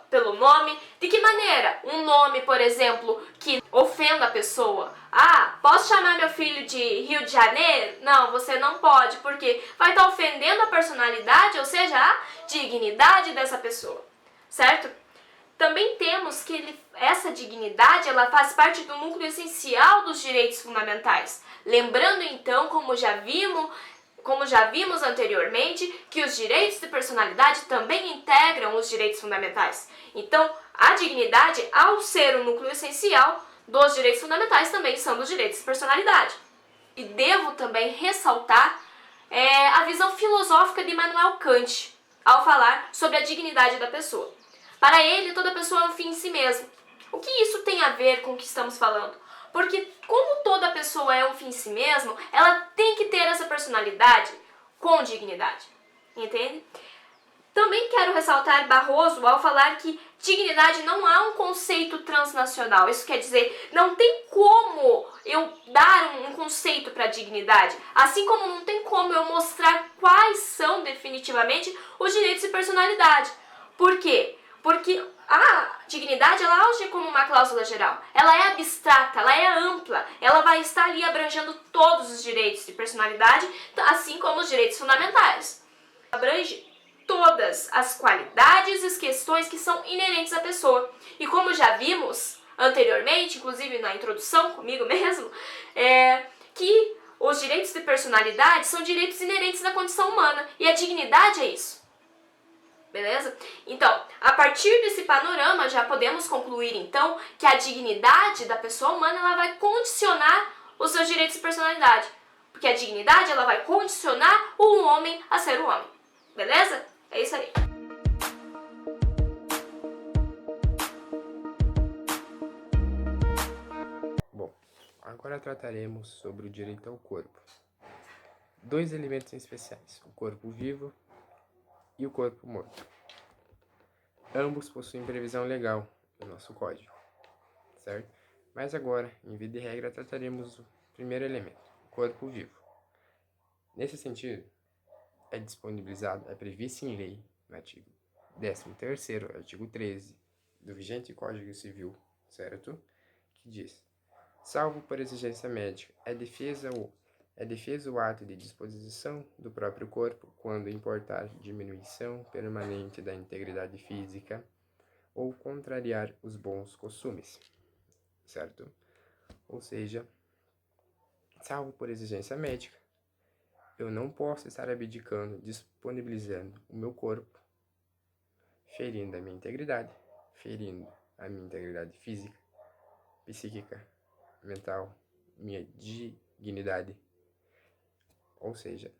pelo nome. De que maneira? Um nome, por exemplo, que ofenda a pessoa. Ah, posso chamar meu filho de Rio de Janeiro? Não, você não pode, porque vai estar ofendendo a personalidade, ou seja, a dignidade dessa pessoa. Certo? Também temos que essa dignidade ela faz parte do núcleo essencial dos direitos fundamentais. Lembrando então, como já vimos anteriormente, que os direitos de personalidade também integram os direitos fundamentais. Então, a dignidade, ao ser o núcleo essencial dos direitos fundamentais, também são dos direitos de personalidade. E devo também ressaltar a visão filosófica de Immanuel Kant, ao falar sobre a dignidade da pessoa. Para ele, toda pessoa é um fim em si mesmo. O que isso tem a ver com o que estamos falando? Porque como toda pessoa é um fim em si mesmo, ela tem que ter essa personalidade com dignidade. Entende? Também quero ressaltar Barroso ao falar que dignidade não há um conceito transnacional. Isso quer dizer, não tem como eu dar um conceito para dignidade. Assim como não tem como eu mostrar quais são definitivamente os direitos de personalidade. Por quê? Porque a dignidade ela age como uma cláusula geral. Ela é abstrata, ela é ampla. Ela vai estar ali abrangendo todos os direitos de personalidade, assim como os direitos fundamentais. Abrange todas as qualidades e as questões que são inerentes à pessoa. E como já vimos anteriormente, inclusive na introdução comigo mesmo, que os direitos de personalidade são direitos inerentes à condição humana. E a dignidade é isso. Beleza? Então, a partir desse panorama, já podemos concluir, então, que a dignidade da pessoa humana ela vai condicionar os seus direitos de personalidade. Porque a dignidade ela vai condicionar o homem a ser o homem. Beleza? É isso aí. Bom, agora trataremos sobre o direito ao corpo. Dois elementos especiais, o corpo vivo e o corpo morto. Ambos possuem previsão legal no nosso código, certo? Mas agora, em via de regra, trataremos do primeiro elemento, o corpo vivo. Nesse sentido, é disponibilizado, é previsto em lei, no artigo 13º, artigo 13 do vigente Código Civil, certo? Que diz: salvo por exigência médica, é defeso o ato de disposição do próprio corpo quando importar diminuição permanente da integridade física ou contrariar os bons costumes, certo? Ou seja, salvo por exigência médica, eu não posso estar abdicando, disponibilizando o meu corpo, ferindo a minha integridade física, psíquica, mental, minha dignidade. Ou seja,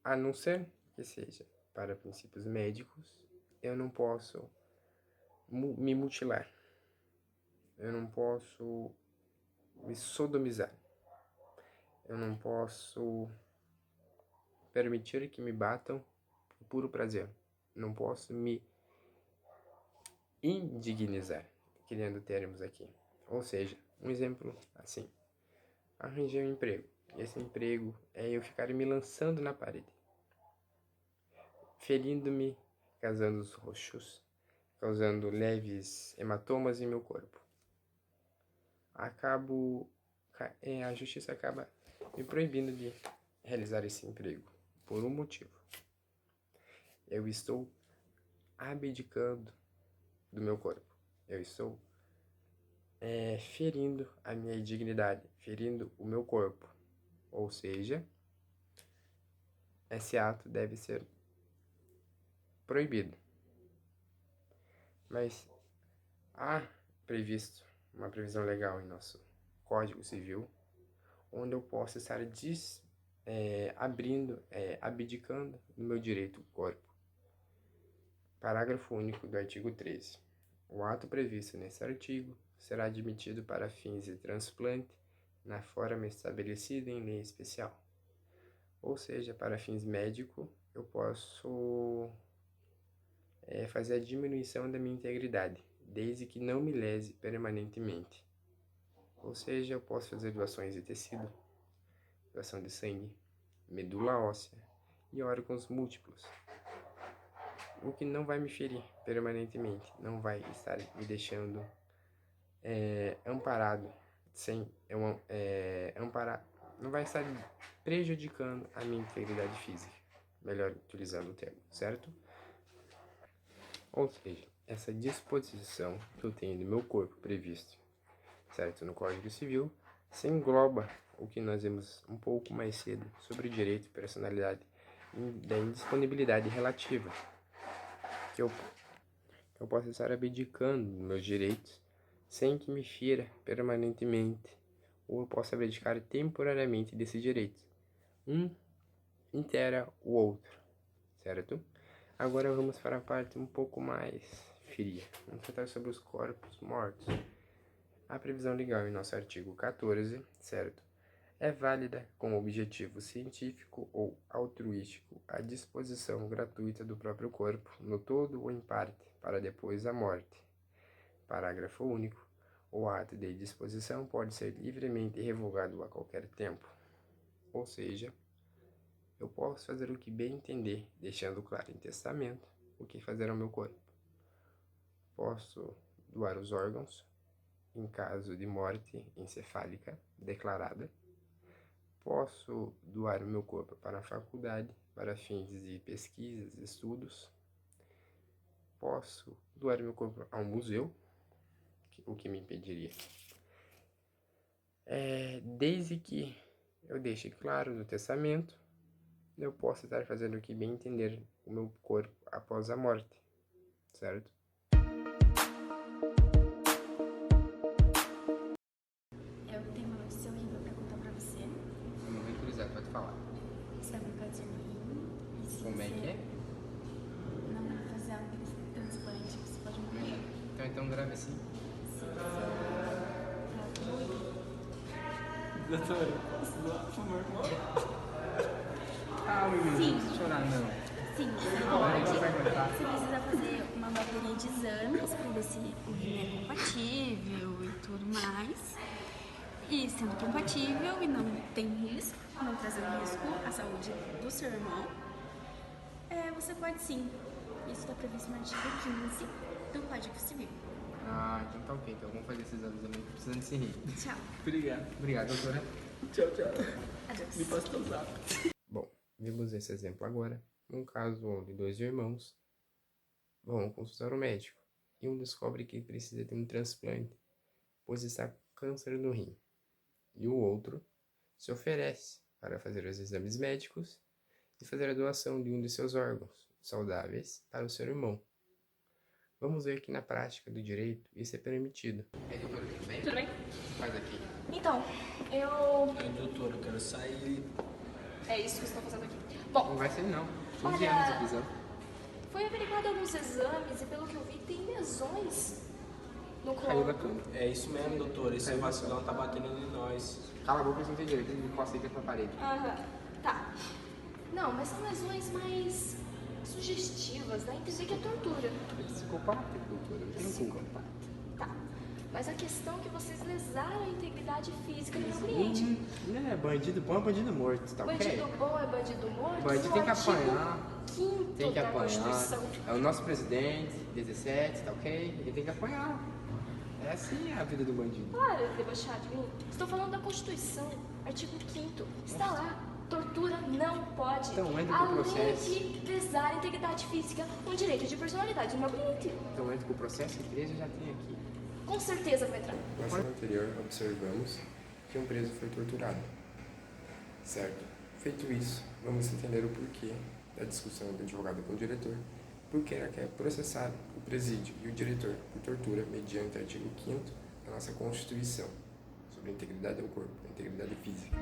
a não ser que seja para princípios médicos, eu não posso me mutilar, eu não posso me sodomizar, eu não posso permitir que me batam por puro prazer, não posso me indignizar, criando termos aqui. Ou seja, um exemplo assim: arranjei um emprego, e esse emprego é eu ficar me lançando na parede, ferindo-me, causando roxos, causando leves hematomas em meu corpo. A justiça acaba me proibindo de realizar esse emprego por um motivo. Eu estou abdicando do meu corpo. Eu estou ferindo a minha dignidade, ferindo o meu corpo. Ou seja, esse ato deve ser proibido. Mas há previsto uma previsão legal em nosso Código Civil, onde eu posso estar abdicando do meu direito ao corpo. Parágrafo único do artigo 13. O ato previsto nesse artigo será admitido para fins de transplante na forma estabelecida em lei especial. Ou seja, para fins médicos, eu posso fazer a diminuição da minha integridade, desde que não me lese permanentemente. Ou seja, eu posso fazer doações de tecido, doação de sangue, medula óssea e órgãos múltiplos, o que não vai me ferir permanentemente, não vai estar me deixando amparado, não vai estar prejudicando a minha integridade física, melhor utilizando o termo, certo? Ou seja, essa disposição que eu tenho do meu corpo previsto, certo, no Código Civil, se engloba o que nós vimos um pouco mais cedo sobre o direito de personalidade da indisponibilidade relativa, que eu posso estar abdicando dos meus direitos sem que me fira permanentemente, ou eu posso abdicar temporariamente desses direitos. Um intera o outro, certo? Agora vamos para a parte um pouco mais fria. Vamos tratar sobre os corpos mortos. A previsão legal em nosso artigo 14, certo? É válida com objetivo científico ou altruístico a disposição gratuita do próprio corpo, no todo ou em parte, para depois da morte. Parágrafo único. O ato de disposição pode ser livremente revogado a qualquer tempo. Ou seja, eu posso fazer o que bem entender, deixando claro em testamento o que fazer ao meu corpo. Posso doar os órgãos, em caso de morte encefálica declarada. Posso doar o meu corpo para a faculdade, para fins de pesquisas, estudos. Posso doar o meu corpo a um museu, o que me impediria. Desde que eu deixe claro no testamento, eu posso estar fazendo o que bem entender o meu corpo após a morte, certo? Eu tenho uma notícia horrível pra contar pra você. No momento exato, pode falar. Você vai ficar de rim. Como é que é? Não vai fazer algum transplante, você pode morrer. Então é tão grave assim? Doutora, posso doar pro meu irmão? Ah, menino, Sim. não precisa chorar não. Sim, você Agora pode. vai aguentar. Você precisa fazer uma de exames para ver se o rim é compatível e tudo mais. E sendo compatível e não tem risco, não trazendo risco à saúde do seu irmão, você pode sim. Isso está previsto no artigo 15 do Código Civil. Ah, então tá ok. Então vamos fazer esses exames também, precisando se rir. Tchau. Obrigado. Obrigado, doutora. Tchau. Adeus. Me passa teu zap. Bom, vimos esse exemplo agora, um caso onde 2 irmãos vão consultar o médico e um descobre que precisa de um transplante, pois está com câncer no rim, e o outro se oferece para fazer os exames médicos e fazer a doação de um de seus órgãos saudáveis para o seu irmão. Vamos ver que na prática do direito isso é permitido. E aí, doutora, tudo bem? Tudo bem? O que faz aqui? Então, eu... Doutor, eu quero sair. É isso que eu estou fazendo aqui. Bom, Não vai ser não. 15 Olha- anos de prisão. foi averiguado alguns exames e pelo que eu vi tem lesões no Caiu da corpo. cama. É isso mesmo, doutor. Esse vacilão tá batendo em nós. Cala a boca, eles não tem direito. Ele encosta aí pra parede. Aham, tá. Não, mas são lesões mais sugestivas, dá a entender que é tortura. É psicopata, doutora. Não tem culpa. Psicopata. Tá. Mas a questão é que vocês lesaram a integridade física do meu cliente. Não é bandido bom, é bandido morto, tá ok? Bandido bom é bandido morto? Bandido Isso tem que é o artigo apanhar. 5º Tem que da apanhar. Constituição. É o nosso presidente, 17, tá ok? Ele tem que apanhar. É assim a vida do bandido. Para de debochar de mim. Estou falando da Constituição, artigo 5º. Está lá. Tortura não pode. Então entra com o processo. Além de lesar a integridade física, um direito de personalidade do meu cliente. Então entra com o processo e preso já tem aqui. Com certeza vai entrar. Na cena anterior, observamos que um preso foi torturado. Certo? Feito isso, vamos entender o porquê da discussão do advogado com o diretor, porque ela quer processar o presídio e o diretor por tortura mediante o artigo 5º da nossa Constituição, sobre a integridade do corpo, a integridade física.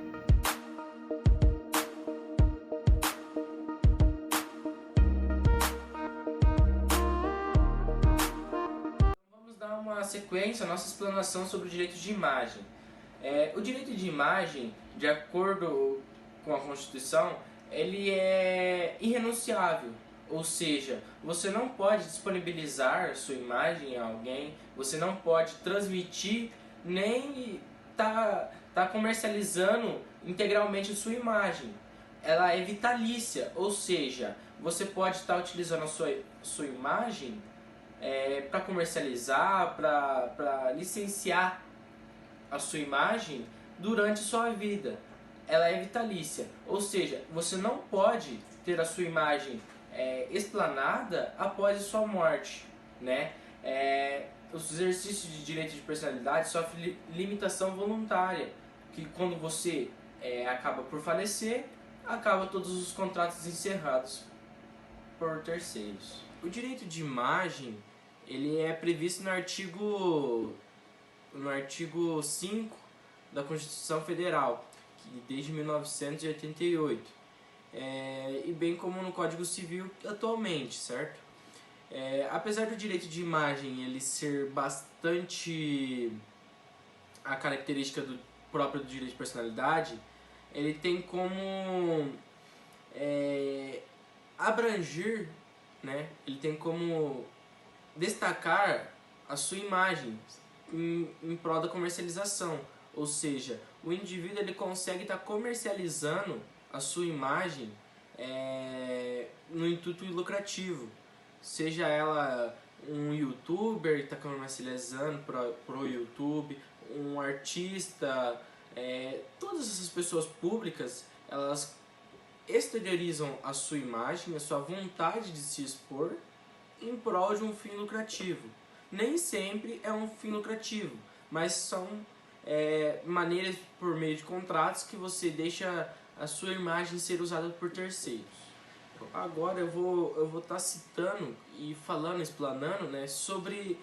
Vamos dar uma sequência à nossa explanação sobre o direito de imagem. O direito de imagem, de acordo com a Constituição, ele é irrenunciável. Ou seja, você não pode disponibilizar sua imagem a alguém, você não pode transmitir, nem tá comercializando integralmente a sua imagem. Ela é vitalícia, ou seja, você pode estar utilizando a sua imagem para comercializar, para licenciar a sua imagem durante sua vida. Ela é vitalícia, ou seja, você não pode ter a sua imagem explanada após a sua morte, né? Os exercícios de direito de personalidade sofrem limitação voluntária, que quando você acaba por falecer, acaba todos os contratos encerrados por terceiros. O direito de imagem, ele é previsto no artigo 5 da Constituição Federal, que desde 1988, e bem como no Código Civil atualmente, certo? Apesar do direito de imagem ele ser bastante a característica própria do direito de personalidade, ele tem como abranger, né? Ele tem como destacar a sua imagem em prol da comercialização, ou seja, o indivíduo ele consegue estar comercializando a sua imagem no intuito lucrativo, seja ela um youtuber que está comercializando pro YouTube, um artista, todas essas pessoas públicas, elas exteriorizam a sua imagem, a sua vontade de se expor em prol de um fim lucrativo. Nem sempre é um fim lucrativo, mas são maneiras por meio de contratos que você deixa a sua imagem ser usada por terceiros. Agora eu vou estar citando e falando, explanando, né, sobre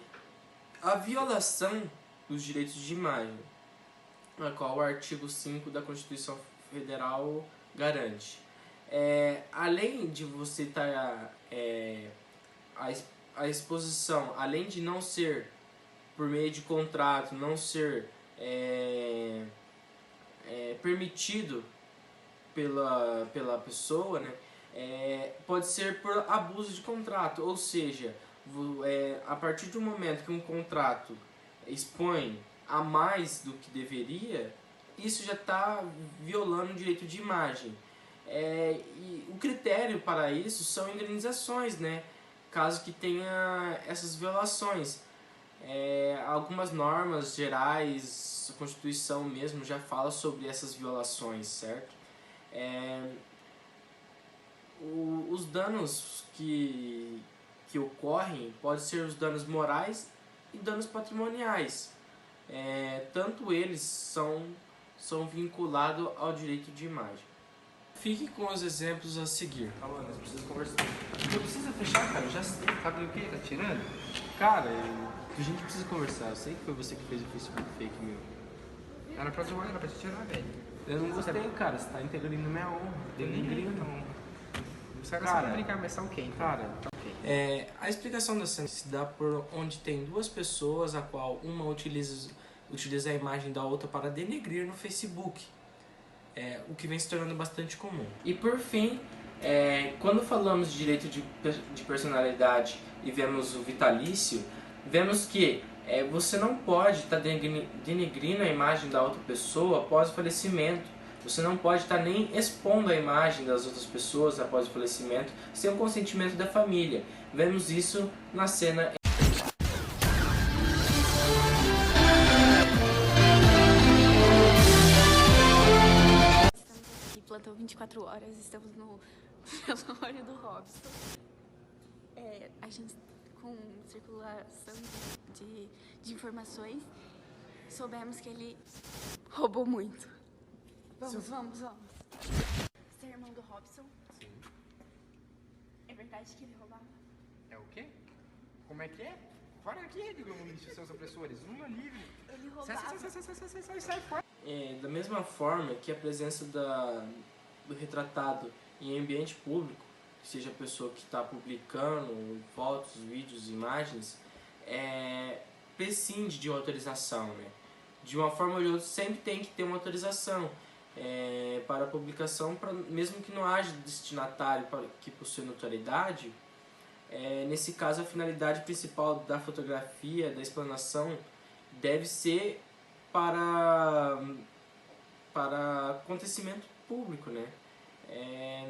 a violação dos direitos de imagem, a qual o artigo 5 da Constituição Federal garante. Além de você estar a exposição, além de não ser por meio de contrato, não ser permitido pela pessoa, né? Pode ser por abuso de contrato, ou seja, A partir do momento que um contrato expõe a mais do que deveria, isso já está violando o direito de imagem. E o critério para isso são indenizações, né? Caso que tenha essas violações. Algumas normas gerais, a Constituição mesmo já fala sobre essas violações, certo? Os danos que ocorrem podem ser os danos morais e danos patrimoniais. Tanto eles são vinculados ao direito de imagem. Fique com os exemplos a seguir. Calma, nós precisamos conversar. Não precisa fechar, cara, eu já sei. Sabe o que? Tá tirando? Cara, a gente precisa conversar. Eu sei que foi você que fez o Facebook fake meu. Era pra zoar, era pra te tirar, velho. Eu não gostei, cara. Você tá integrando minha honra. Denegrindo. Não precisa Cara, brincar, mas tá ok. Cara, Tá ok. a explicação da cena se dá por onde tem duas pessoas, a qual uma utiliza a imagem da outra para denegrir no Facebook. O que vem se tornando bastante comum. E por fim, quando falamos de direito de personalidade e vemos o vitalício, vemos que você não pode estar denegrindo a imagem da outra pessoa após o falecimento. Você não pode estar nem expondo a imagem das outras pessoas após o falecimento sem o consentimento da família. Vemos isso na cena. Estamos aqui, plantão 24 horas, estamos no velório do Robson. A gente, com circulação de informações, soubemos que ele roubou muito. Vamos. Você é irmão do Robson? Sim. É verdade que ele roubava? É o quê? Como é que é? Fora aqui, digamos, seus opressores. Uma livre. Ele roubava. Sai fora. Da mesma forma que a presença do retratado em ambiente público, seja a pessoa que está publicando fotos, vídeos, imagens, prescinde de autorização, né? De uma forma ou de outra sempre tem que ter uma autorização para a publicação, mesmo que não haja destinatário que possui notoriedade. Nesse caso, a finalidade principal da fotografia, da explanação, deve ser para acontecimento público, né?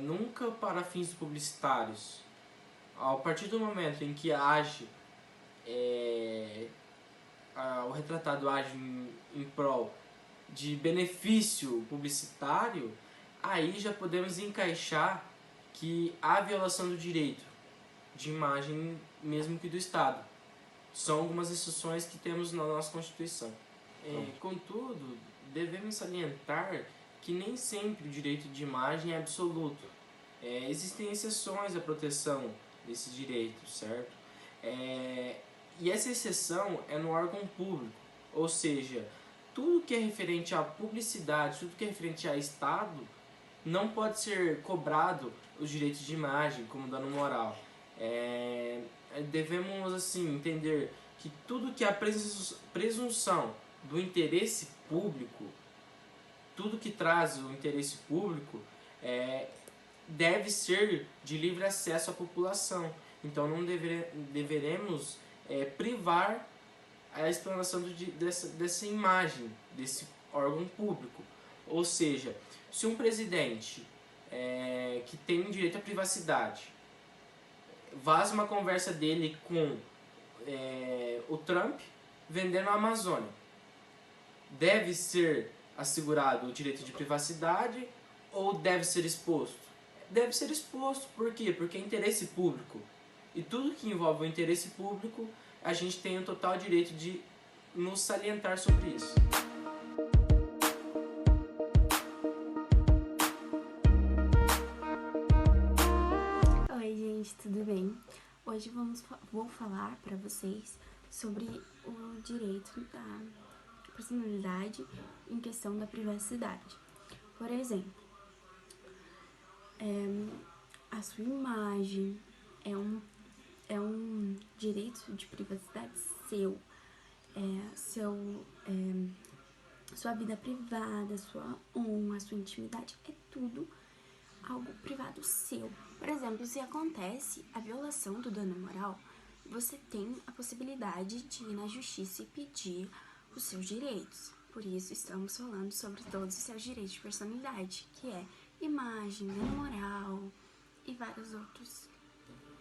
Nunca para fins publicitários. A partir do momento em que o retratado age em prol de benefício publicitário, aí já podemos encaixar que há violação do direito de imagem, mesmo que do Estado. São algumas exceções que temos na nossa Constituição. Contudo, devemos salientar que nem sempre o direito de imagem é absoluto. Existem exceções à proteção desse direito, certo? E essa exceção é no órgão público, ou seja, tudo que é referente à publicidade, tudo que é referente a Estado, não pode ser cobrado os direitos de imagem como dano moral. Devemos assim entender que tudo que é a presunção do interesse público, tudo que traz o interesse público, deve ser de livre acesso à população. Então não deveremos privar a explanação dessa imagem, desse órgão público. Ou seja, se um presidente que tem direito à privacidade vaza uma conversa dele com o Trump vendendo a Amazônia, deve ser assegurado o direito de privacidade ou deve ser exposto? Deve ser exposto. Por quê? Porque é interesse público. E tudo que envolve o interesse público, a gente tem o total direito de nos salientar sobre isso. Oi, gente, tudo bem? Hoje vou falar para vocês sobre o direito da personalidade em questão da privacidade. Por exemplo, a sua imagem é um direito de privacidade seu. Sua vida privada, sua honra, sua intimidade, é tudo algo privado seu. Por exemplo, se acontece a violação do dano moral, você tem a possibilidade de ir na justiça e pedir os seus direitos. Por isso, estamos falando sobre todos os seus direitos de personalidade, que é imagem, dano moral e vários outros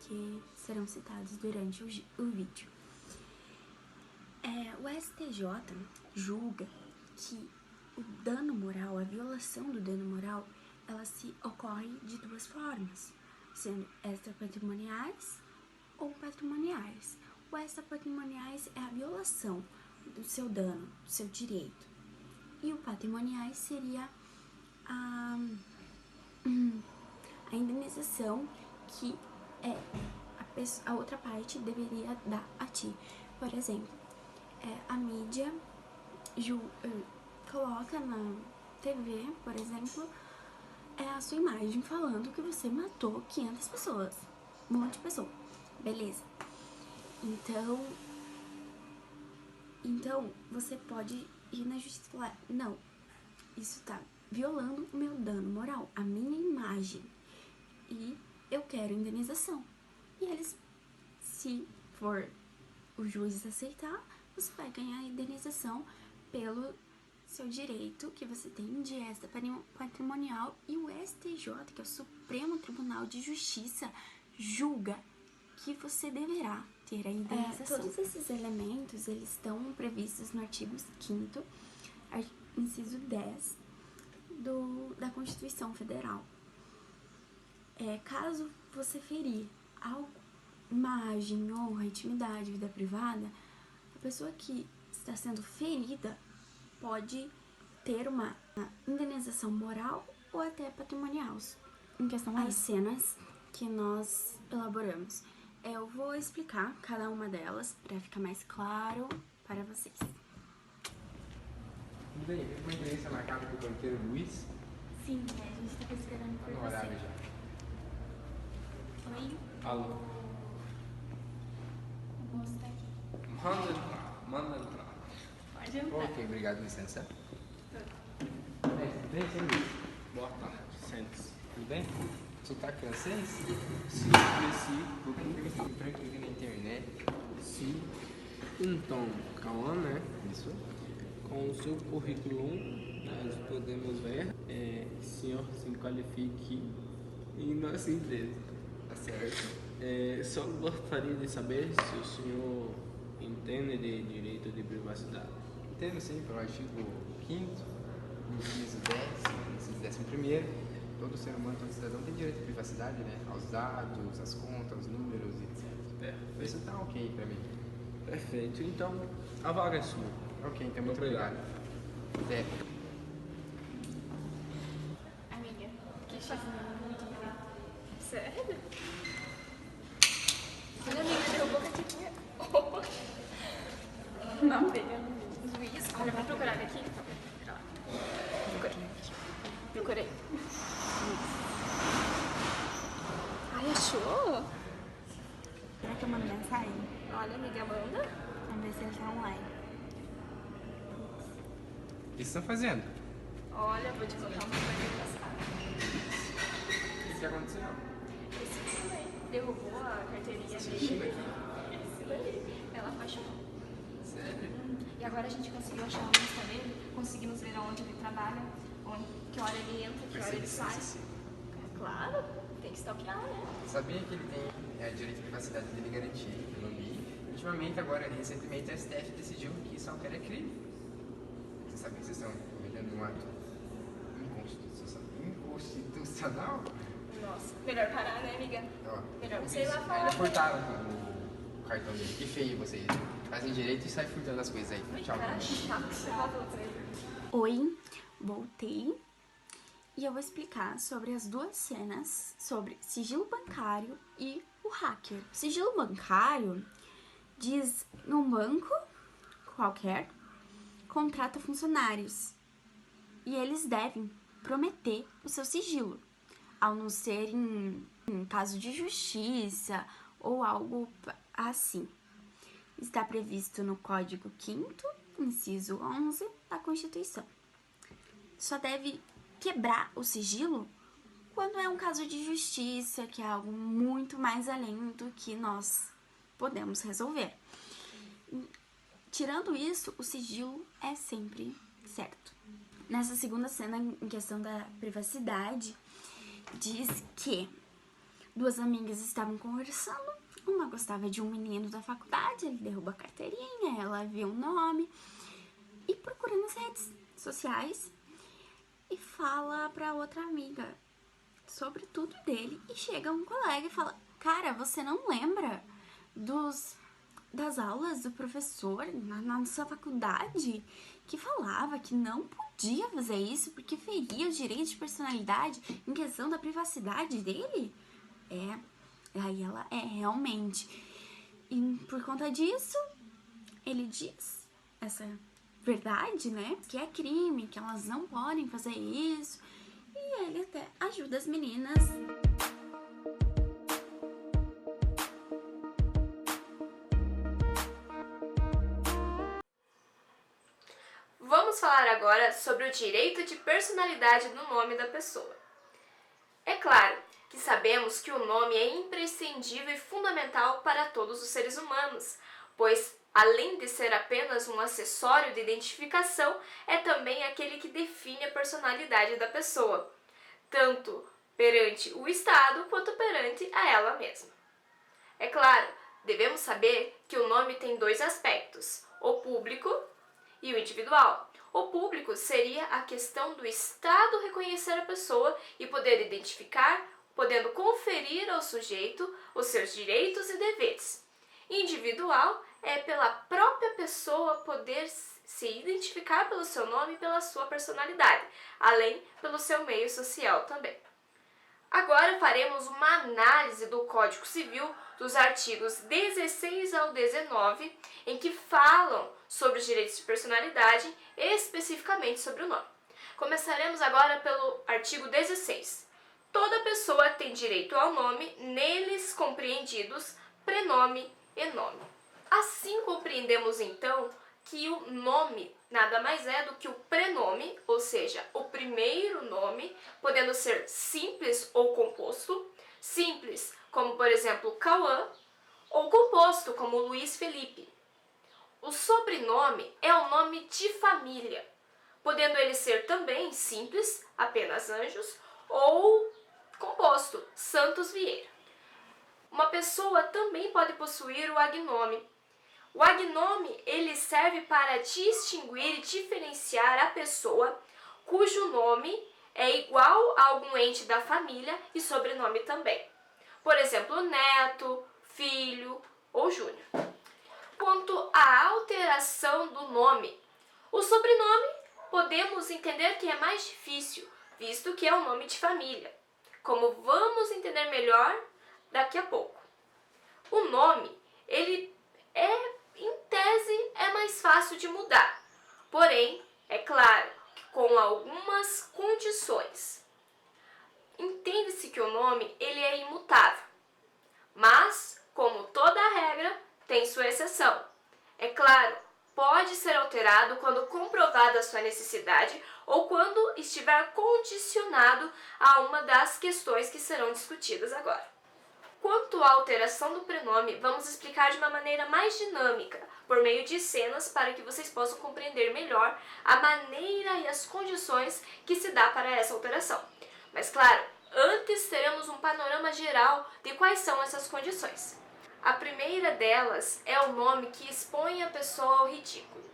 que serão citados durante o vídeo. O STJ julga que o dano moral, a violação do dano moral, ela se ocorre de duas formas, sendo extrapatrimoniais ou patrimoniais. O extrapatrimoniais é a violação do seu dano, do seu direito. E o patrimoniais seria a indenização que a outra parte deveria dar a ti. Por exemplo, a mídia coloca na TV, por exemplo, a sua imagem falando que você matou 500 pessoas, um monte de pessoas, beleza? Então você pode ir na justiça e falar, não, isso tá violando o meu dano moral, a minha imagem, e eu quero indenização. E eles, se for o juiz aceitar, você vai ganhar a indenização pelo seu direito que você tem de extra patrimonial. E o STJ, que é o Supremo Tribunal de Justiça, julga que você deverá ter a indenização. Todos esses elementos, eles estão previstos no artigo 5º, inciso 10 da Constituição Federal. Caso você ferir algo, imagem, honra, intimidade, vida privada, a pessoa que está sendo ferida pode ter uma indenização moral ou até patrimonial. Em questão às cenas que nós elaboramos, eu vou explicar cada uma delas para ficar mais claro para vocês. Tudo bem, uma entrevista marcada com o banqueiro Luiz. Sim, a gente está esperando por No você. horário já. Oi? Alô? O moço tá aqui. Manda entrar. Pode entrar. Ok, obrigado, licença. Tudo bem, seu Luiz? Boa tarde, sente-se. Tudo bem? Sotaque francês? Sim, cresci. Procurei na internet. Sim. Então, Cauã, né? Isso? Com o seu currículo, nós podemos ver, senhor se qualifique em nossa empresa. Tá certo. Só gostaria de saber se o senhor entende de direito de privacidade. Entendo sim, pelo artigo 5º, inciso 10, inciso 11º, todo ser humano, todo cidadão tem direito à privacidade, né? Aos dados, às contas, aos números, etc. Perfeito. Isso tá ok pra mim. Perfeito. Então, a vaga é sua. Ok, então muito obrigado. Amiga, que chefe muito bonito. Sério? Olha, amiga, derrubou a caquinha. Não, pega. Luiz, olha, vamos procurar aqui. Procurei. Ai, achou? Será que eu mando mensagem? Olha, amiga, manda. Vamos ver se ele tá online. O que vocês estão fazendo? Olha, vou te contar uma coisa engraçada. O que aconteceu? Esse também derrubou a carteirinha Esse dele. aqui? Esse daí. Ela apaixonou. Sério? E agora a gente conseguiu achar o Insta dele, conseguimos ver onde ele trabalha, que hora ele entra, que hora ele sai. É claro, tem que stalkear, né? Sabia que ele tem direito à privacidade dele garantido pelo lei. Ultimamente, agora, recentemente, a STF decidiu que stalker é crime. Você sabe que vocês estão cometendo um ato inconstitucional? Nossa, melhor parar, né, amiga? Ó, Melhor você ir lá falar. ainda furtaram o cartão dele. Que feio vocês. Fazem direito e saem furtando as coisas aí. Tchau. Cara chato, você falou pra ele. Oi, voltei. E eu vou explicar sobre as duas cenas, sobre sigilo bancário e o hacker. Sigilo bancário diz num banco qualquer contrata funcionários e eles devem prometer o seu sigilo, ao não ser em caso de justiça ou algo assim. Está previsto no Código 5º, inciso 11 da Constituição. Só deve quebrar o sigilo quando é um caso de justiça, que é algo muito mais além do que nós podemos resolver. Tirando isso, o sigilo é sempre certo. Nessa segunda cena, em questão da privacidade, diz que duas amigas estavam conversando, uma gostava de um menino da faculdade, ele derruba a carteirinha, ela vê o nome e procura nas redes sociais e fala pra outra amiga sobre tudo dele. E chega um colega e fala: cara, você não lembra das aulas do professor na sua faculdade que falava que não podia fazer isso porque feria os direitos de personalidade em questão da privacidade dele? Aí ela realmente. E por conta disso, ele diz essa verdade, né? Que é crime, que elas não podem fazer isso. E ele até ajuda as meninas. Vamos falar agora sobre o direito de personalidade no nome da pessoa. É claro que sabemos que o nome é imprescindível e fundamental para todos os seres humanos, pois, além de ser apenas um acessório de identificação, é também aquele que define a personalidade da pessoa, tanto perante o Estado quanto perante a ela mesma. É claro, devemos saber que o nome tem dois aspectos, o público e o individual. O público seria a questão do Estado reconhecer a pessoa e poder identificar, podendo conferir ao sujeito os seus direitos e deveres. Individual é pela própria pessoa poder se identificar pelo seu nome e pela sua personalidade, além pelo seu meio social também. Agora faremos uma análise do Código Civil dos artigos 16 ao 19, em que falam sobre os direitos de personalidade, especificamente sobre o nome. Começaremos agora pelo artigo 16. Toda pessoa tem direito ao nome, neles compreendidos prenome e nome. Assim compreendemos então que o nome nada mais é do que o prenome, ou seja, o primeiro nome, podendo ser simples ou composto. Simples, como por exemplo Cauã, ou composto, como Luiz Felipe. O sobrenome é o nome de família, podendo ele ser também simples, apenas Anjos, ou composto, Santos Vieira. Uma pessoa também pode possuir o agnome. O agnome ele serve para distinguir e diferenciar a pessoa cujo nome é igual a algum ente da família e sobrenome também. Por exemplo, neto, filho ou Júnior. Quanto à alteração do nome, o sobrenome podemos entender que é mais difícil, visto que é um nome de família, como vamos entender melhor daqui a pouco. O nome, ele em tese, é mais fácil de mudar, porém, é claro, com algumas condições. Entende-se que o nome ele é imutável, mas, como toda regra, tem sua exceção. É claro, pode ser alterado quando comprovada a sua necessidade ou quando estiver condicionado a uma das questões que serão discutidas agora. Quanto à alteração do prenome, vamos explicar de uma maneira mais dinâmica, por meio de cenas para que vocês possam compreender melhor a maneira e as condições que se dá para essa alteração. Mas claro, antes teremos um panorama geral de quais são essas condições. A primeira delas é o nome que expõe a pessoa ao ridículo,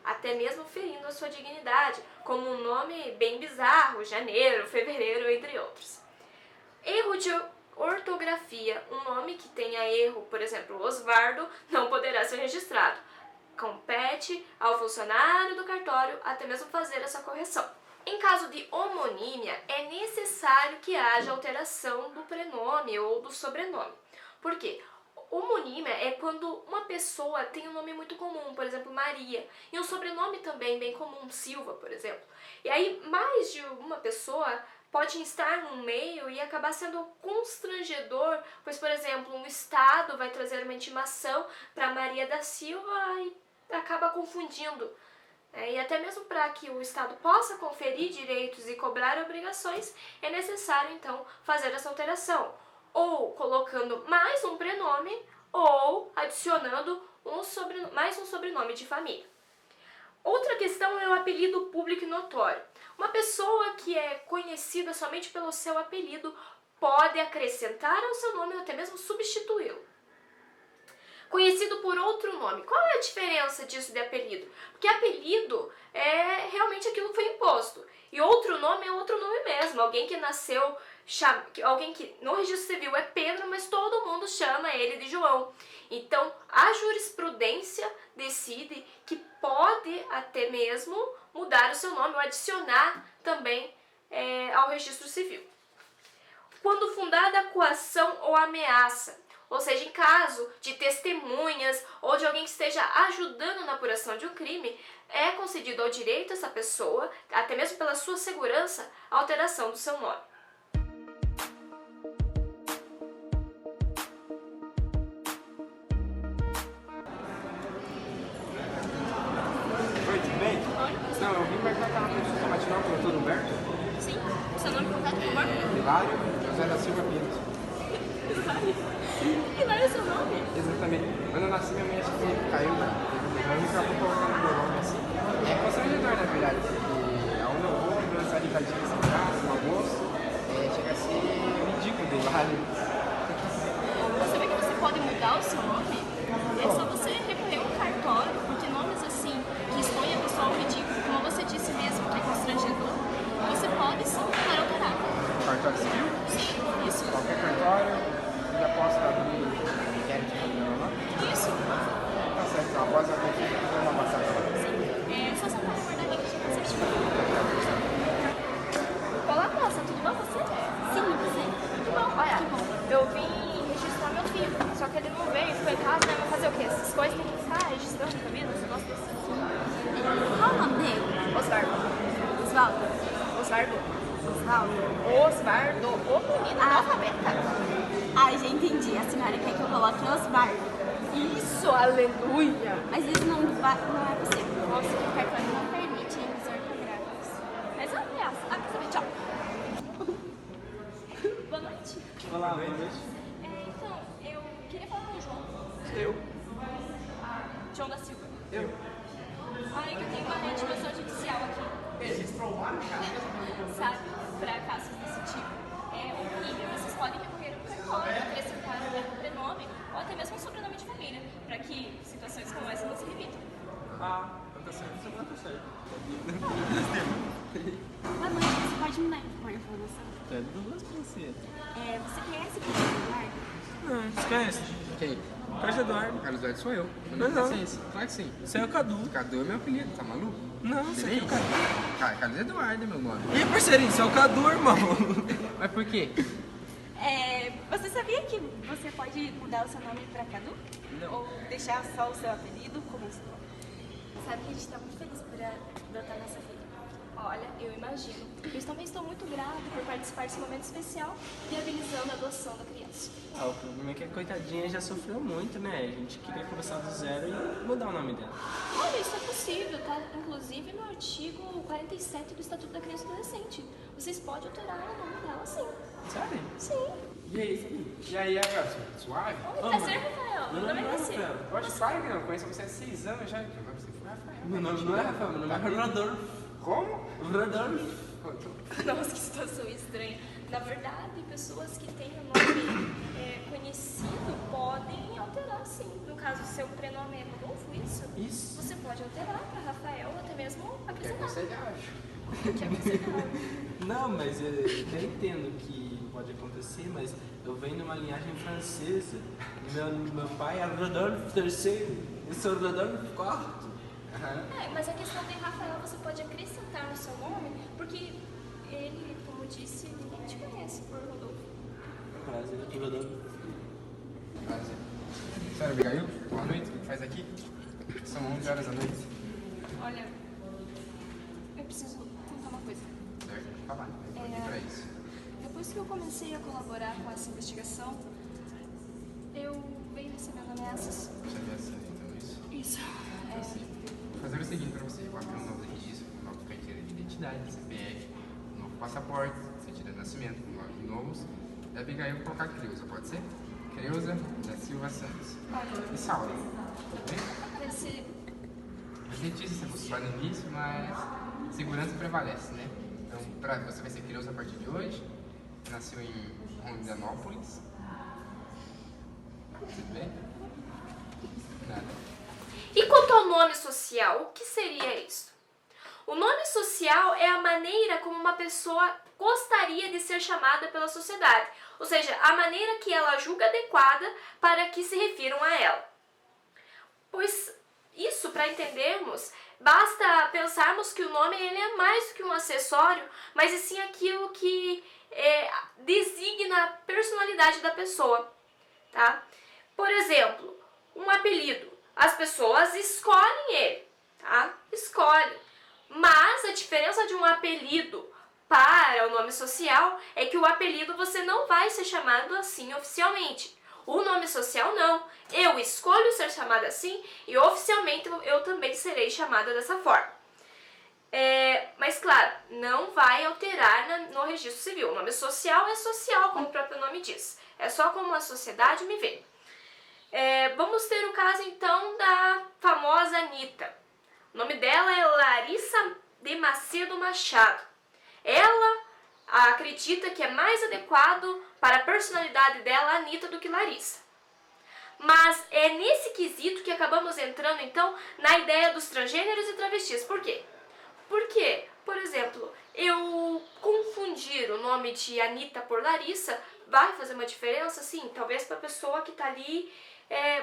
até mesmo ferindo a sua dignidade, como um nome bem bizarro, janeiro, fevereiro, entre outros. Erro de ortografia, um nome que tenha erro, por exemplo, Osvaldo, não poderá ser registrado. Compete ao funcionário do cartório até mesmo fazer essa correção. Em caso de homonímia, é necessário que haja alteração do prenome ou do sobrenome. Por quê? Homonímia é quando uma pessoa tem um nome muito comum, por exemplo, Maria, e um sobrenome também bem comum, Silva, por exemplo. E aí, mais de uma pessoa pode estar no meio e acabar sendo constrangedor, pois, por exemplo, um Estado vai trazer uma intimação para Maria da Silva e acaba confundindo. E até mesmo para que o Estado possa conferir direitos e cobrar obrigações, é necessário, então, fazer essa alteração. Ou colocando mais um prenome, ou adicionando mais um sobrenome de família. Outra questão é o apelido público e notório. Uma pessoa que é conhecida somente pelo seu apelido pode acrescentar ao seu nome ou até mesmo substituí-lo. Conhecido por outro nome. Qual é a diferença disso de apelido? Porque apelido é realmente aquilo que foi imposto. E outro nome é outro nome mesmo. Alguém que nasceu, alguém que no registro civil é Pedro, mas todo mundo chama ele de João. Então, a jurisprudência decide que pode até mesmo mudar o seu nome ou adicionar também ao registro civil. Quando fundada a coação ou ameaça, ou seja, em caso de testemunhas ou de alguém que esteja ajudando na apuração de um crime, é concedido ao direito a essa pessoa, até mesmo pela sua segurança, a alteração do seu nome. Oi, tudo bem? Oi? Não, eu vim marcar aquela consulta matinal com o doutor Humberto. Sim, seu nome completo, por favor? Hilário José da Silva Pinto. Hilário é seu nome? Exatamente. Quando eu nasci, minha mãe acho que caiu, eu nunca vou colocando meu nome assim. É constrangedor, na verdade, porque aonde eu vou, dançar de tadinha sem casa, no almoço, chega a ser ridículo de Hilário. Você vê que você pode mudar o seu nome? É só você recorrer a um cartório, porque nomes assim, que expõem a pessoa ao ridículo, como você disse mesmo, que é constrangedor, você pode sim tentar alterar. Cartório civil? Sim, isso. Qualquer cartório, já posso abrir inquérito sobre meu nome? Isso. Tá certo, então após a consulta, eu vou uma passagem. É só sentar no guarda-redes que você certifica. Olá, moça, tudo bom você? Sim, você? Tudo bom. Olha, eu vim registrar meu filho, só que ele não veio, ficou em casa, né? Mas fazer o quê? Essas coisas tem que ficar registrando na vida, esse negócio desse. Qual o nome dele? Osvaldo. Osvaldo. Osvaldo. Osvaldo. Osvaldo. Ô, menina, analfabeta. Ai, já entendi. A senhora quer que eu coloque Osvaldo. Isso, aleluia. Mas esse nome não é possível. Nossa, que cartão. Não permite reserva grátis. Mas é uma ameaça. Ah, quer saber? Tchau. Boa noite. Olá, boa noite. Então, eu queria falar com o João. Eu? João da Silva. Eu? Ai, que eu tenho uma retificação judicial aqui. Registrou lá, cara? Sabe? Para casos desse tipo. É horrível. Vocês podem recorrer ao cartório, acrescentar um novo prenome ou até mesmo um sobrenome de família, para que situações como essa não se repitam. Ah, tá certo, tá certo. Boa noite. Você pode me dar uma informação? É duas princesas. Você conhece o Eduardo? Não, você conhece? Quem? Carlos Eduardo. Carlos Eduardo sou eu. Não. Licença. Claro que sim. Você é o Cadu. Cadu é meu apelido, tá maluco? Não, você é o Cadu. Carlos Eduardo é meu nome. E parceirinho, você é o Cadu, irmão. Mas por quê? Você sabia que você pode mudar o seu nome para Cadu? Não. Ou deixar só o seu apelido como seu nome? Sabe que a gente está muito feliz por adotar nossa filha. Olha, eu imagino. Eu também estou muito grata por participar desse momento especial, viabilizando a adoção da criança. Ah, o problema é que a coitadinha já sofreu muito, né? A gente queria começar do zero e mudar o nome dela. Olha, isso é possível, tá? Inclusive no artigo 47 do Estatuto da Criança e do Adolescente. Vocês podem alterar o nome dela, sim. Sério? Sim. E aí, Abraço? Suave? Oi, prazer, Rafael. Meu nome é você. Pode falar que não, conheço você há 6 anos já. Você foi Rafael. Meu nome não é Rafael, meu nome é Rodolfo. Como? Rodolfo. Nossa, que situação estranha. Na verdade, pessoas que têm o nome conhecido podem alterar, sim. No caso, seu prenome é Rodolfo, isso? Isso. Você pode alterar para Rafael ou até mesmo Que é acrescentar. você acha? Que é você. Não, mas eu até entendo que pode acontecer, mas eu venho de uma linhagem francesa. Meu pai é Rodolfo III, eu sou Rodolfo IV. Mas a questão de Rafael você pode acrescentar no seu nome, porque ele, como disse, ninguém te conhece por Rodolfo. Prazer, Rodolfo. Prazer. Senhora Abigail, boa noite. O que faz aqui? São 11 horas da noite. Olha, eu preciso contar uma coisa. Certo, falar. Eu tô aqui pra isso. Depois que eu comecei a colaborar com essa investigação, eu venho recebendo ameaças. Você me assina então isso? Isso. Assim, vou fazer o seguinte pra você. Eu vou abrir um novo registro, uma nova carteira de identidade, CPF, um novo passaporte, certidão de nascimento, com nomes novos. E a Abigail vou colocar Creuza, pode ser? Creuza da Silva Santos. E Saura. Tudo bem? A gente disse essa postura no início, mas segurança prevalece, né? Então, você vai ser Creuza a partir de hoje. Nasceu em Rondonópolis. Tudo bem? Nada. E quanto ao nome social, o que seria isso? O nome social é a maneira como uma pessoa gostaria de ser chamada pela sociedade, ou seja, a maneira que ela julga adequada para que se refiram a ela. Pois isso, para entendermos, basta pensarmos que o nome ele é mais do que um acessório, mas e sim aquilo que designa a personalidade da pessoa, tá? Por exemplo, um apelido. As pessoas escolhem ele, tá? Escolhem. Mas a diferença de um apelido para o nome social é que o apelido você não vai ser chamado assim oficialmente. O nome social não. Eu escolho ser chamada assim e oficialmente eu também serei chamada dessa forma. Mas claro, não vai alterar no registro civil. O nome social é social, como o próprio nome diz. É só como a sociedade me vê. Vamos ter o caso então da famosa Anitta. O nome dela é Larissa de Macedo Machado. Ela acredita que é mais adequado para a personalidade dela Anitta do que Larissa. Mas é nesse quesito que acabamos entrando então na ideia dos transgêneros e travestis. Por quê? Porque, por exemplo, eu confundir o nome de Anitta por Larissa vai fazer uma diferença? Sim, talvez para a pessoa que está ali,